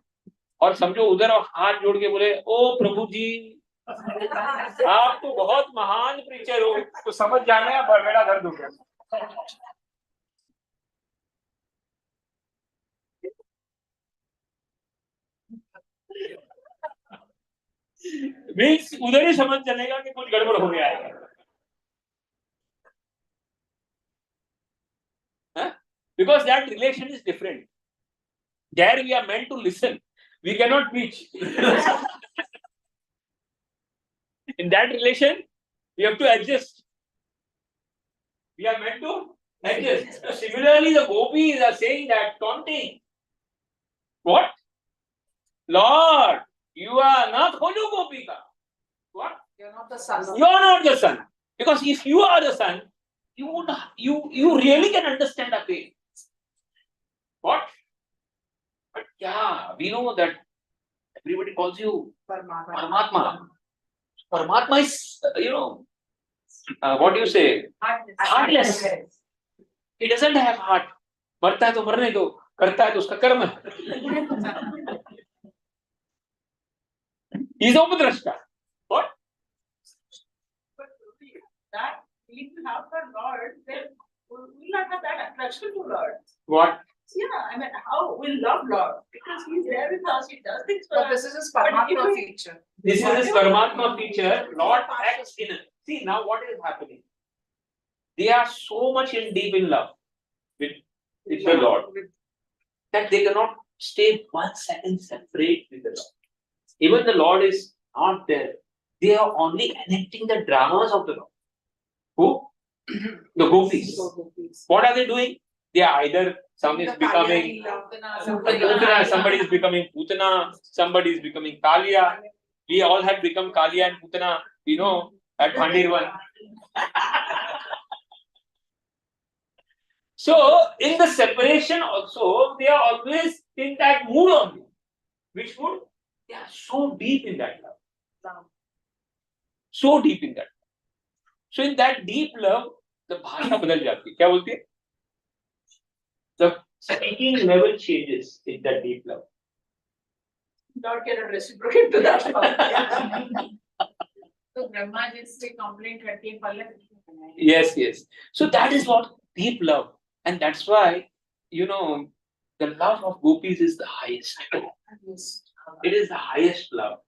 और समझो उधर हाथ जोड़ के बोले, ओ प्रभु जी आप तो बहुत महान प्रीचर हो, तो समझ जाना बड़ा दर्द हो गया. मीन्स उधर ही समझ चलेगा कि कुछ गड़बड़ हो गया है. Because that relation is different. There we are meant to listen. We cannot preach. In that relation, we have to adjust. We are meant to adjust. So similarly, the gopis are saying that taunting. What? Lord, you are not Holu Gopika. What? You're not the son. You are not the son. Because if you are the son, you really can understand the pain. What? But yeah, we know that everybody calls you Paramatma. Paramatma is, what do you say? Heartless. He doesn't have heart. मरता है तो मरने दो, करता है तो उसका कर्म है. He is Upadrashta. What? But that if you have for Lord, then we will not have that attraction to Lord. What? Yeah, I mean, how we love Lord because He's there with us. He does things for But us. this is his Paramatma feature. This is his Paramatma feature. Lord acts in it. See, now what is happening? They are so much in deep in love with the Lord that they cannot stay 1 second separate with the Lord. Even the Lord is not there. They are only enacting the dramas of the Lord. Who? The gopis. What are they doing? They are either some is becoming Putana, somebody is becoming Putana, somebody is becoming Kalia. We all have become Kalia and Putana, you know, at Pandirvan. So in the separation also, they are always in that mood only. Which mood? They are so deep in that love. So deep in that. So in that deep love, the bhasha badal jati hai. क्या बोलती है? The speaking level changes in that deep love. God cannot reciprocate to that. So Brahma just say complaint करके पल्ले. Yes, yes. So that is what deep love, and that's why, you know, the love of gopis is the highest. It is the highest love,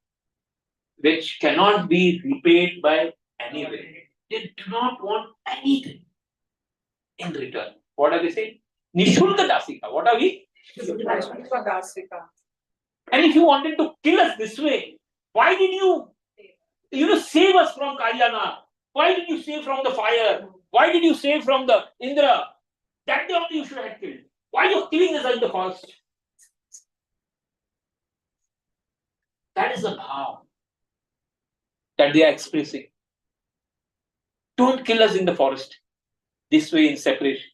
which cannot be repaid by anyone. They do not want anything in return. What are they saying? Nishulka dasika. What are we? And if you wanted to kill us this way, why did you save us from Kalyana? Why did you save from the fire? Why did you save from the Indra? That day only you should have killed. Why are you killing us in the forest? That is the bhav that they are expressing. Don't kill us in the forest. This way in separation.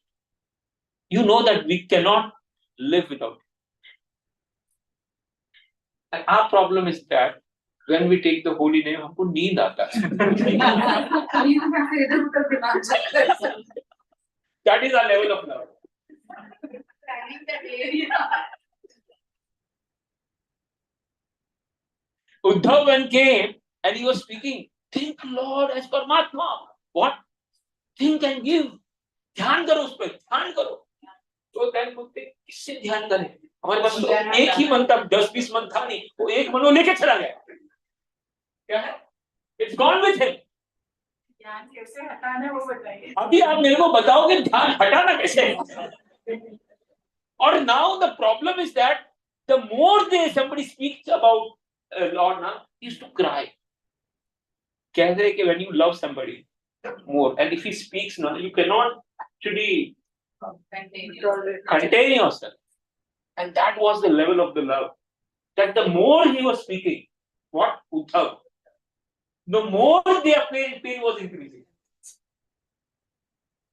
You know that we cannot live without it. And our problem is that when we take the holy name, हमको नींद आता है. That is our level of love. Uddhav when came and he was speaking, think Lord as Paramatma. What? Think and give. ध्यान करो उस पर, ध्यान करो. तो then बोलते किससे ध्यान करें? हमारे पास तो एक ही मन था, 10-20 मन था नहीं. वो एक मन वो लेके चला गया. क्या है? It's gone with him. ध्यान कैसे हटाना है वो बताइए. अभी आप मेरे को बताओगे ध्यान हटाना कैसे? Or now the problem is that the more somebody speaks about Lord, he used to cry. कहते हैं कि when you love somebody more, and if he speaks now, you cannot actually contain yourself. And that was the level of the love. That the more he was speaking, what Uddhav, the more their pain was increasing.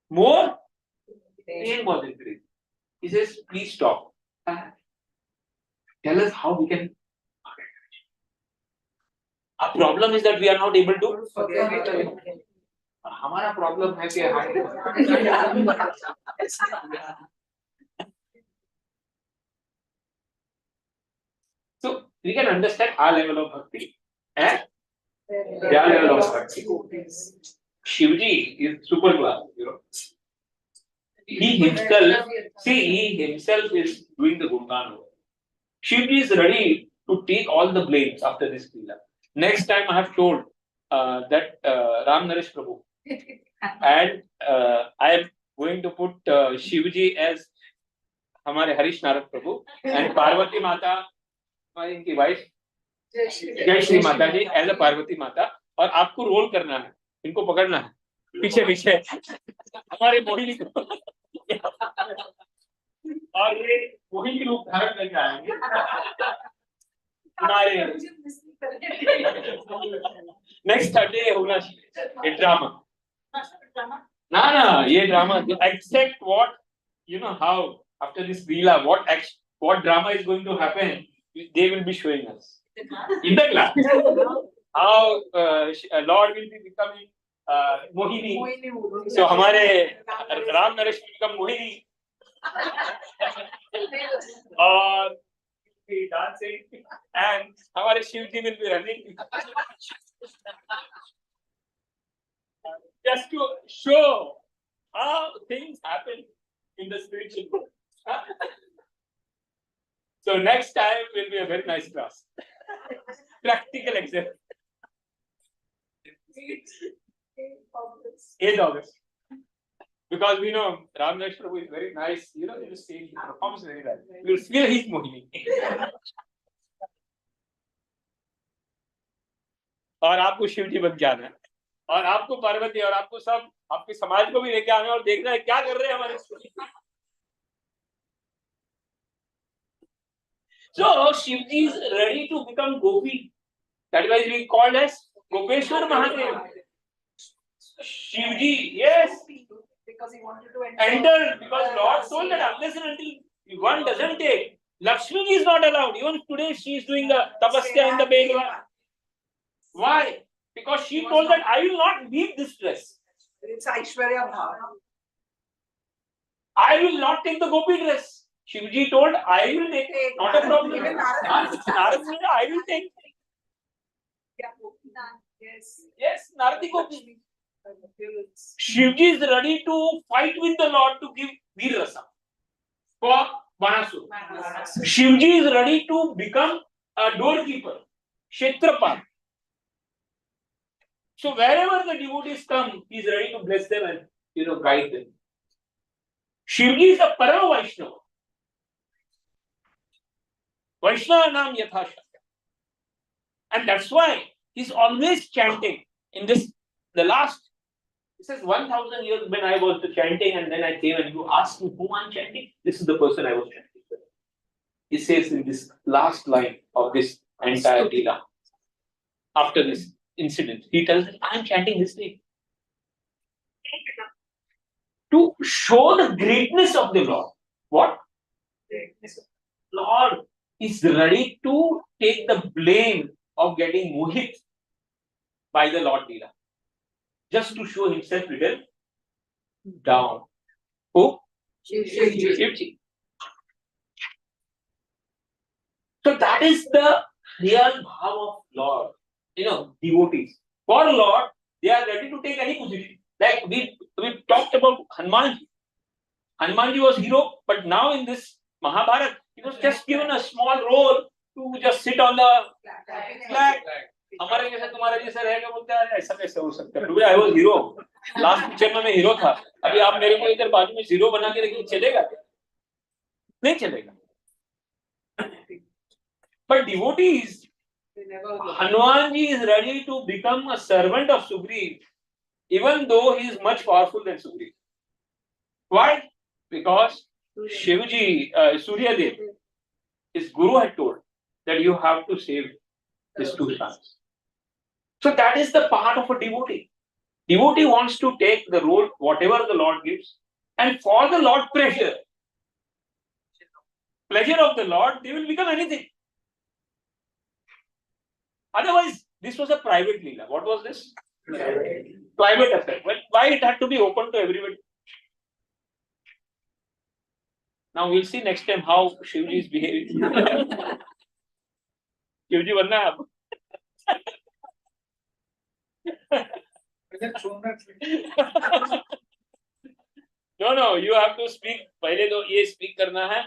More pain was increasing. He says, please stop. Tell us how we can. Our problem is that we are not able to forget it. हमारा problem है कि So we can understand our level of bhakti and their level of bhakti. Shivji is super class, you know. He himself is doing the Gungan work. Shivji is ready to take all the blames after this Leela. Next time I have told that Ram Naresh Prabhu, and I am going to put Shivji as हमारे हरीश नारद प्रभु and Parvati माता, इनकी wife जय श्री माता जी as a Parvati माता, और आपको role करना है, इनको पकड़ना है पीछे पीछे हमारे मोहिनी को, और ये मोहिनी रूप धारण करके आएंगे हमारे नेक्स्ट थर्सडे होना चाहिए ड्रामा. ना ये drama except what you know how after this Leela what drama is going to happen, they will be showing us in the class how Lord will be becoming Mohini. So हमारे Ram Naresh will become Mohini और be dancing and हमारे Shivji will be running just to show how things happen in the spiritual world. So next time will be a very nice class. Practical exam. 8th August. Because we know Ram Naresh Prabhu is very nice, you know, in the stage, he performs very well. You will feel he's Mohini. और आपको शिव जी बन के आना है, और आपको पार्वती, और आपको सब आपके समाज को भी लेके आना है और देखना है क्या कर रहे हैं हमारे So Shivji is ready to become Gopi. That is why we called as Gopeshwar Mahadev. Shivji, yes, Because he wanted to enter because Lord told that unless and until one doesn't take, Lakshmi is not allowed. Even today she is doing the tapasya in the Begwa. Why? Because she told that I will not leave this dress. It's Aishwarya Bhava. I will not take the Gopi dress. Shivji told, I will take, not a problem. Even Narad- Narad said, I will take. Yes. Yes, Naradi Gopi. Shivji is ready to fight with the Lord to give Veer Rasa for Banasur. Shivji is ready to become a doorkeeper, Kshetrapal. So wherever the devotees come, he is ready to bless them and guide them. Shivji is a Parama Vaishnava. Vaishnava Nam Yatha Shakya. And that's why he's always chanting in this, the last, it says 1000 years when I was chanting and then I came and you asked me whom I'm chanting. This is the person I was chanting with. He says in this last line of this entire Leela, after this incident, he tells me, I'm chanting this name. To show the greatness of the Lord. What? Lord is ready to take the blame of getting mohit by the Lord Leela. Just to show himself little down. Who? Shivji. So that is the real bhav of Lord. Devotees. For Lord, they are ready to take any position. Like we talked about Hanumanji. Hanumanji was hero, but now in this Mahabharata, he was just given a small role to just sit on the flag. हमारे जैसे तुम्हारे जैसे रहेगा बोलते हैं ऐसा कैसे हो सकता है? I was hero. Last picture में मैं हीरो था. अभी आप मेरे को इधर बाजू में जीरो बना के रखिए, चलेगा क्या? नहीं चलेगा. But devotees, Hanumanji is ready to become a servant of Sugriv, even though he is much powerful than Sugriv. Why? Because Shivji, Suryadev, his guru had told that you have to save his two sons. So that is the part of a devotee. Devotee wants to take the role, whatever the Lord gives, and for the Lord pleasure of the Lord, they will become anything. Otherwise, this was a private Leela. What was this? Private affair. Well, why it had to be open to everybody? Now we'll see next time how Shivji is behaving. Shivji बनना है आप. No, you have to speak. पहले तो ये speak करना है.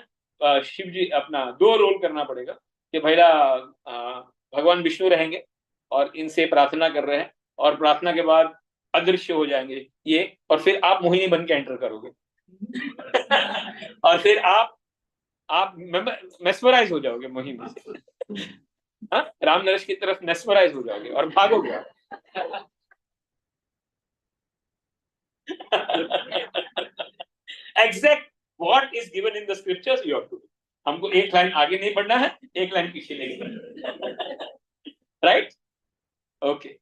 शिवजी अपना 2 role करना पड़ेगा कि भैया भगवान विष्णु रहेंगे और इनसे प्रार्थना कर रहे हैं और प्रार्थना के बाद अदृश्य हो जाएंगे ये और फिर आप मोहिनी बन के एंटर करोगे और फिर आप मेस्मराइज हो जाओगे मोहिनी से. हाँ, राम नरेश की तरफ मेस्मराइज हो जाओगे और भागोगे. Exact what is given in the scriptures you have to do. हमको एक लाइन आगे नहीं बढ़ना है, एक लाइन पीछे नहीं बढ़ना है. Right? Okay.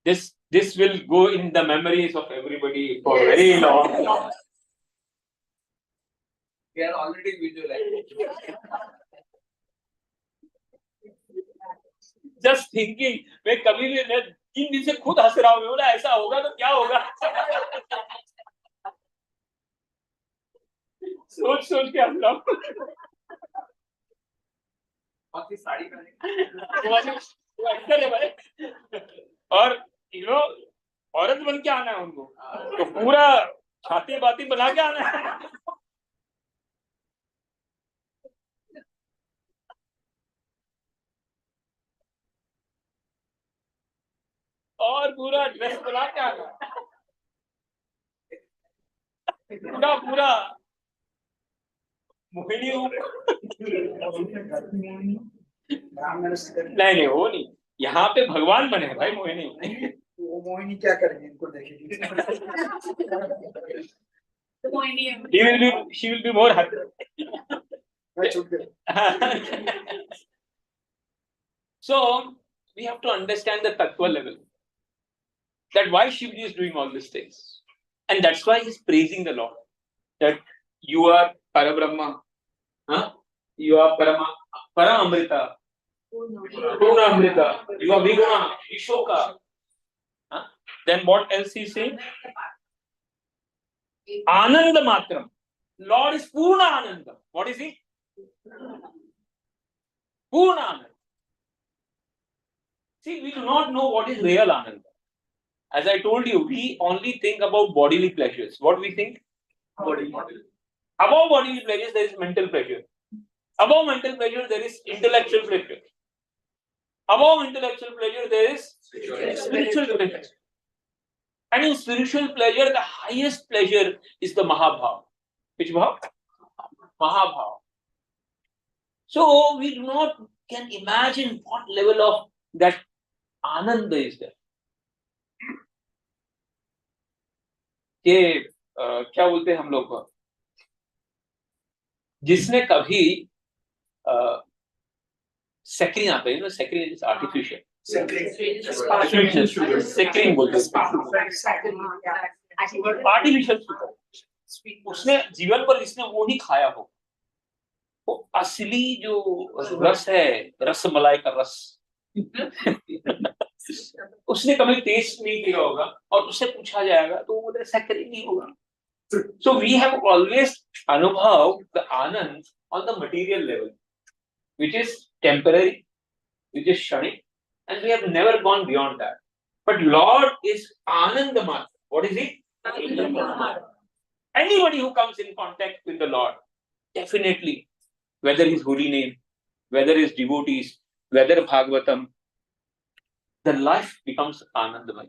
This will go in the memories of everybody for very long. We are already visualizing. Just thinking, मैं कभी भी 3 दिन से खुद हंस रहा हूँ. बोला ऐसा होगा तो क्या होगा? सोच के हंस रहा हूँ. बाकी साड़ी पहने और औरत बन के आना है उनको तो पूरा छाती बाती बना के आना है. और पूरा ड्रेस बना के आना पूरा मोहिनी नहीं वो नहीं. यहाँ पे भगवान बने भाई मोहिनी. वो मोहिनी क्या करेंगे इनको देखेंगे. She will be more happy. मैं छूट गया. So we have to understand the tattva level. That why Shivji is doing all these things. And that's why he's praising the Lord. That you are Parabrahma. Huh? You are Paramamrita. Purnamrita. You are Viguna. Ishoka. Huh? Then what else he's saying? Ananda Matram. Lord is Purna Ananda. What is he? Purna Ananda. See, we do not know what is real Ananda. As I told you, we only think about bodily pleasures. What we think? Body. Above bodily pleasures, there is mental pleasure. Above mental pleasure, there is intellectual pleasure. Above intellectual pleasure, there is spiritual pleasure. And in spiritual pleasure, the highest pleasure is the Mahabhav. Which Bhav? Mahabhav. So we do not can imagine what level of that Ananda is there. कि क्या बोलते हैं हम लोग जिसने कभी saccharin आता है ना सेक्रीन इज आर्टिफिशियल सेक्रीन बोलते हैं आर्टिफिशियल शुगर उसने जीवन पर जिसने वो ही खाया हो वो असली जो रस है रस मलाई का रस उसने कभी टेस्ट नहीं किया होगा और उससे पूछा जाएगा तो वो बोले सेक्रीन नहीं होगा. So we have always anubhav the anand on the material level, which is temporary, which is kshanik, and we have never gone beyond that. But Lord is anandamatra. What is he? Anybody who comes in contact with the Lord, definitely, whether his holy name, whether his devotees, whether Bhagavatam, the life becomes anandamay.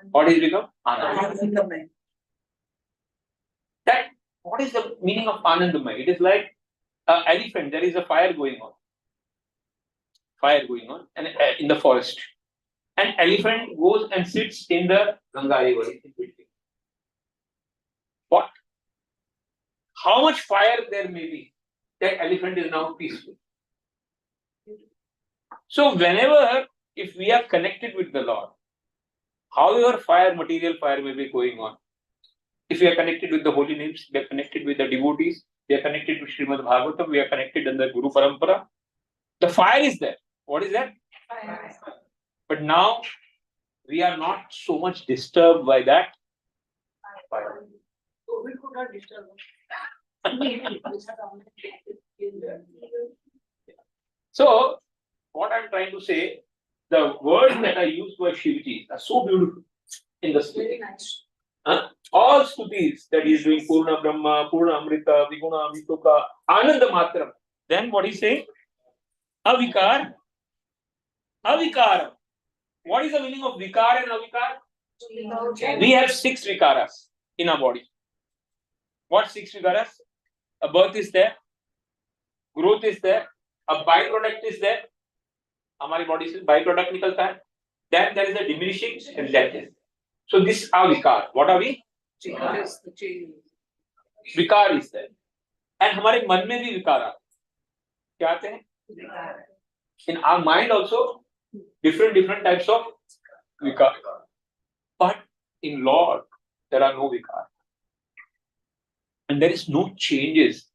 What is become? Anandamay. That what is the meaning of Anandamay? It is like an elephant. There is a fire going on. And in the forest. An elephant goes and sits in the Ganga river. What? How much fire there may be? That elephant is now peaceful. So whenever, if we are connected with the Lord, however material fire may be going on, if we are connected with the holy names, we are connected with the devotees, we are connected with Srimad Bhagavatam, we are connected under Guru Parampara, the fire is there. What is that? Fire. But now, we are not so much disturbed by that fire. So we could not disturb. So, what I am trying to say, the words that are used by Shivji are so beautiful in the story. Very nice. All stutis that he is doing, Purna Brahma, Purna Amrita, Viguna Vitoka, Ananda Matram. Then what he saying? Avikar. Avikara. What is the meaning of Vikar and Avikar? We have 6 Vikaras in our body. What 6 Vikaras? A birth is there, growth is there, a byproduct is there. हमारी body से byproduct निकलता है. Then there is a diminishing and death is. So this are vikar. What are we? Vikar is there. And हमारे मन में भी विकार आते हैं. क्या आते हैं? In our mind also, different types of vikar. But in Lord, there are no vikar. And there is no changes.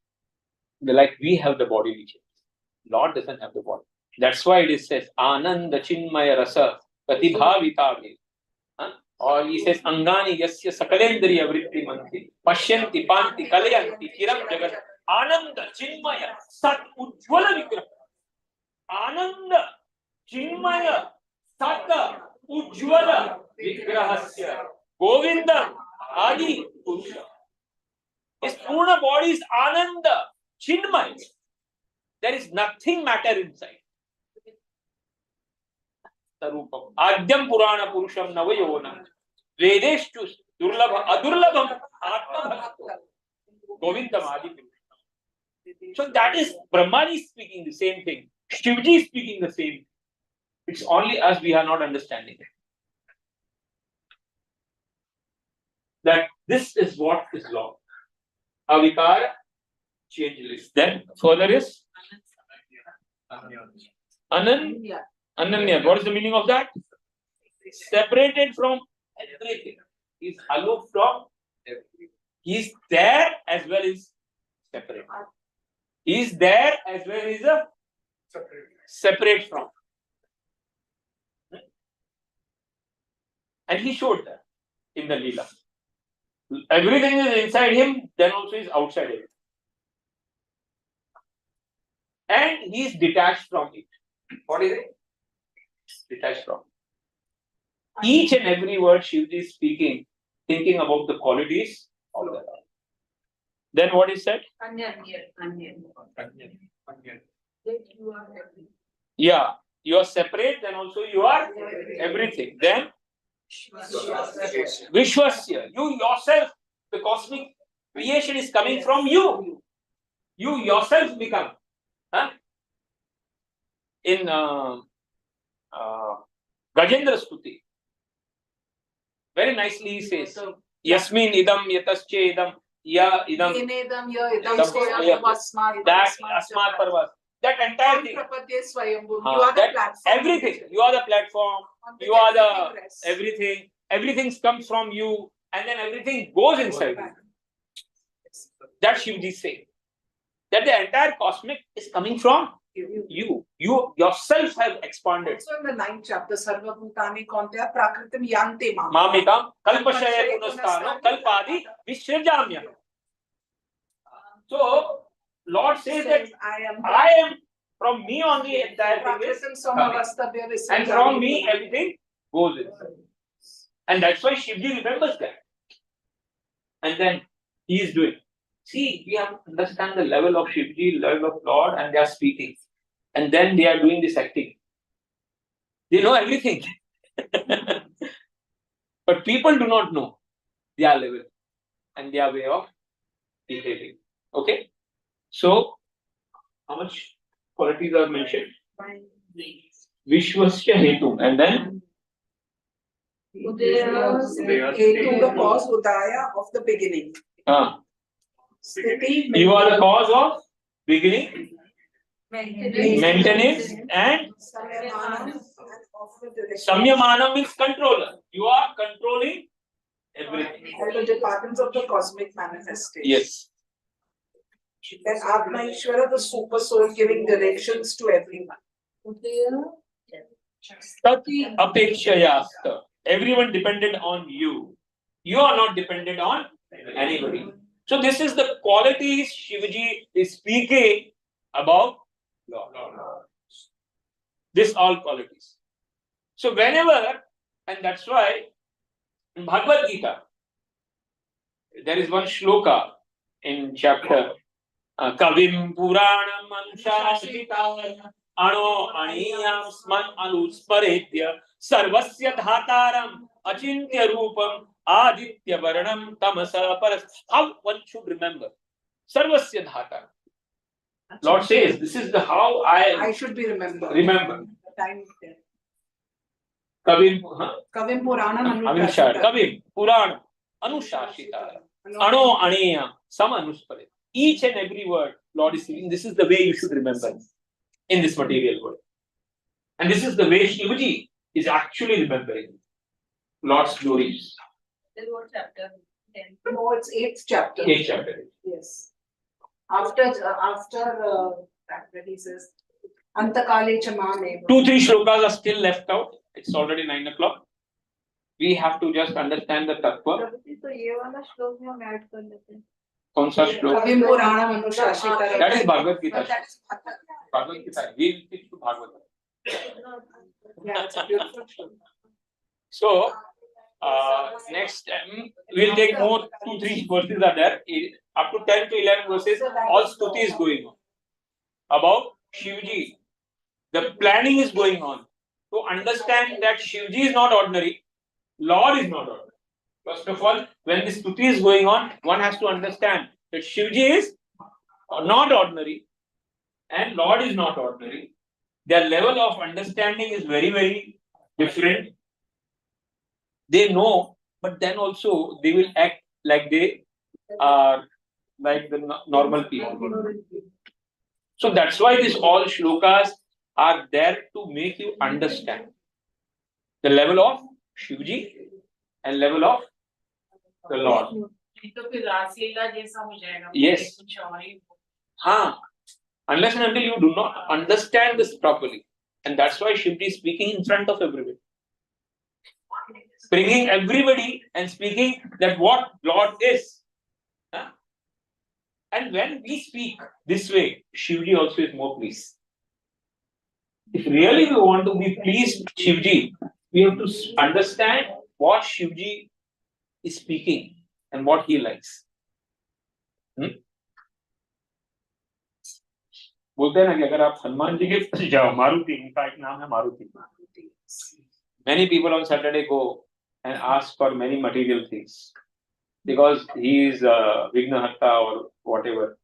Like we have the body, we change. Lord doesn't have the body. That's why it says, Ananda Chinmaya Rasa Pratibhavitave. और ये says अंगानि यस्य सकलेन्द्रिय वृत्ति मंति पश्यन्ति पान्ति कलयन्ति चिरं जगत् आनंद चिन्मय सत उज्ज्वल विग्रह आनंद चिन्मय सत उज्ज्वल विग्रहस्य गोविंद आदि पुरुष. His पूर्ण body is Anand Chinmay. There is nothing matter inside. आद्यम पुराण पुरुषम नवयोनम वेदेषु दुर्लभ अदुर्लभम आत्मभक्तो गोविंदम आदि पुरुषम. So that is Brahmani speaking the same thing. Shivji is speaking the same thing. It's only us we are not understanding it. That this is what is Lord. Avikara, changeless. Then further is Ananya. What is the meaning of that? Separated from everything. He's aloof from everything. He's there as well as separate. He's there as well as a separate from. And he showed that in the Leela. Everything is inside him, then also is outside him. And he is detached from it. What is it? Detached from. Each and every word Shivji is speaking, thinking about the qualities of the Lord. Then what is said? Anya. You are everything. Yeah, you are separate, then also you are everything. Then Vishwasya, you yourself, the cosmic creation is coming from you. You yourself become. Huh? In Gajendra Stuti, very nicely he says, Yasmin idam yatasche idam ya idam that asmat parvat. That entire thing. You are the That platform. everything. You are the platform. On which You are the everything rests. everything. Everything comes from you, and then everything goes inside you. That Shivji is saying. That the entire cosmic is coming from you. You yourself have expanded. Also in the 9th chapter, Sarva Bhutani Kontya Prakritim Yante Mamikam kalpashaya punastano kalpadi vishrajamya. So Lord says that I am from me only entire thing is coming. And from me everything goes inside. And that's why Shivji remembers that. And then he is doing. See, we have to understand the level of Shivji, level of Lord, and they are speaking. And then they are doing this acting. They know everything. But people do not know their level and their way of behaving. Okay? So, how much qualities are mentioned? Vishwasya Hetu. And then? Hetu, the cause, Udaya of the beginning. Sthiti, You are the cause of beginning, maintenance, and Samyamanam means controller. You are controlling everything. All the departments of the cosmic manifestation. Yes. Then Atma Ishvara, the super soul, giving directions to everyone. Tat apekshayasta. Everyone depended on you. You are not dependent on anybody. So this is the qualities Shivaji is speaking about Lord. This all qualities. So whenever, and that's why in Bhagavad Gita, there is one shloka in chapter Kavim Puranam Anushashita Ano Aniyam Sman Anusparetya Sarvasya Dhataram Achintya Rupam Aditya Varanam Tamasa Paras. How one should remember? Sarvasya Dhataram. Lord says, this is the how I should be remembered. remember. Time. Kavim Puranam Anushashita. Kavim Puranam Anushashita Ano Aniyam Sam Anusparetya. Each and every word Lord is saying, this is the way you should remember in this material world. And this is the way Shivaji is actually remembering Lord's glories. Then what chapter? 10. No, it's 8th chapter. 8th chapter. Yes. After that, when he says, Antakale Chamane. 2-3 shlokas are still left out. It's already 9 o'clock. We have to just understand the tattva. कौन सा श्लोक? Kavim Puranam Anushashita. That is Bhagavad Gita. Bhagavad Gita. We will teach to Bhagavad. Yeah, it's a beautiful shloka. So, next time we'll take more 2-3 verses are there. Up to 10 to 11 verses, all stuti is going on. About Shivji. The planning is going on. To understand that Shivji is not ordinary, Lord is not ordinary. First of all, when this stuti is going on, one has to understand that Shivji is not ordinary and Lord is not ordinary. Their level of understanding is very, very different. They know, but then also they will act like they are like the normal people. So that's why these all shlokas are there to make you understand the level of Shivji and level of the Lord. Yes. Unless and until you do not understand this properly. And that's why Shivji is speaking in front of everybody. Bringing everybody and speaking that what Lord is. Huh? And when we speak this way, Shivji also is more pleased. If really we want to be pleased with Shivji, we have to understand what Shivji is speaking and what he likes. बोलते हैं ना कि अगर आप हनुमान जी के पास जाओ, मारुति, इनका एक नाम है Maruti. Many people on Saturday go and ask for many material things because he is Vignahatta or whatever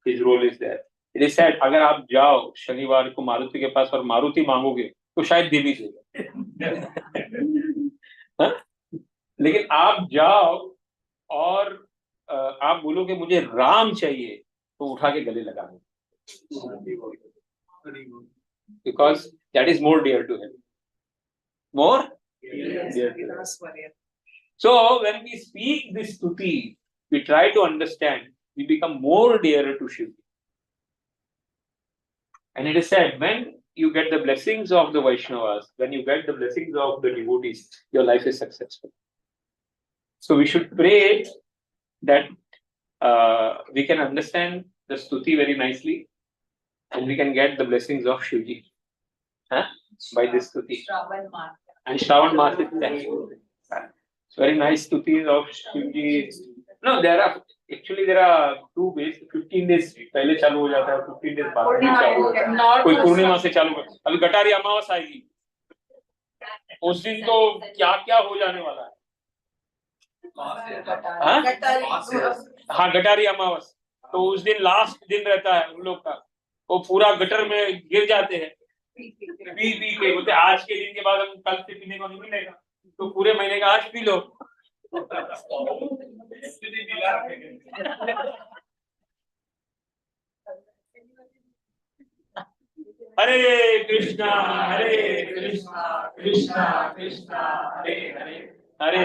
his role is there. It is said, अगर आप जाओ शनिवार को मारुति के पास और मारुति मांगोगे तो शायद दे भी देगा. लेकिन आप जाओ और आप बोलोगे मुझे राम चाहिए तो उठा के गले लगाओगे. Because that is more dear to him. More dear to him. So when we speak this stuti, we try to understand, we become more dearer to Shiva. And it is said, when you get the blessings of the Vaishnavas, when you get the blessings of the devotees, your life is successful. So we should pray that we can understand the stuti very nicely and we can get the blessings of Shivji by this stuti. And Shravan Maas is thankful. It's very nice stuti of Shivji. No, there are 2 ways. 15 days पहले चालू हो जाता है, 15 days बाद में चालू होता है. कोई पूर्णिमा से चालू कर. अभी गटारी अमावस आएगी. उस दिन तो क्या हो जाने वाला है. हाँ, गटारी अमावस. तो उस दिन लास्ट दिन रहता है उन लोग का. वो पूरा गटर में गिर जाते हैं. पी के बोलते आज के दिन के बाद हम कल से पीने को नहीं मिलेगा, तो पूरे महीने का आज पी लो. हरे कृष्णा कृष्णा कृष्णा हरे हरे हरे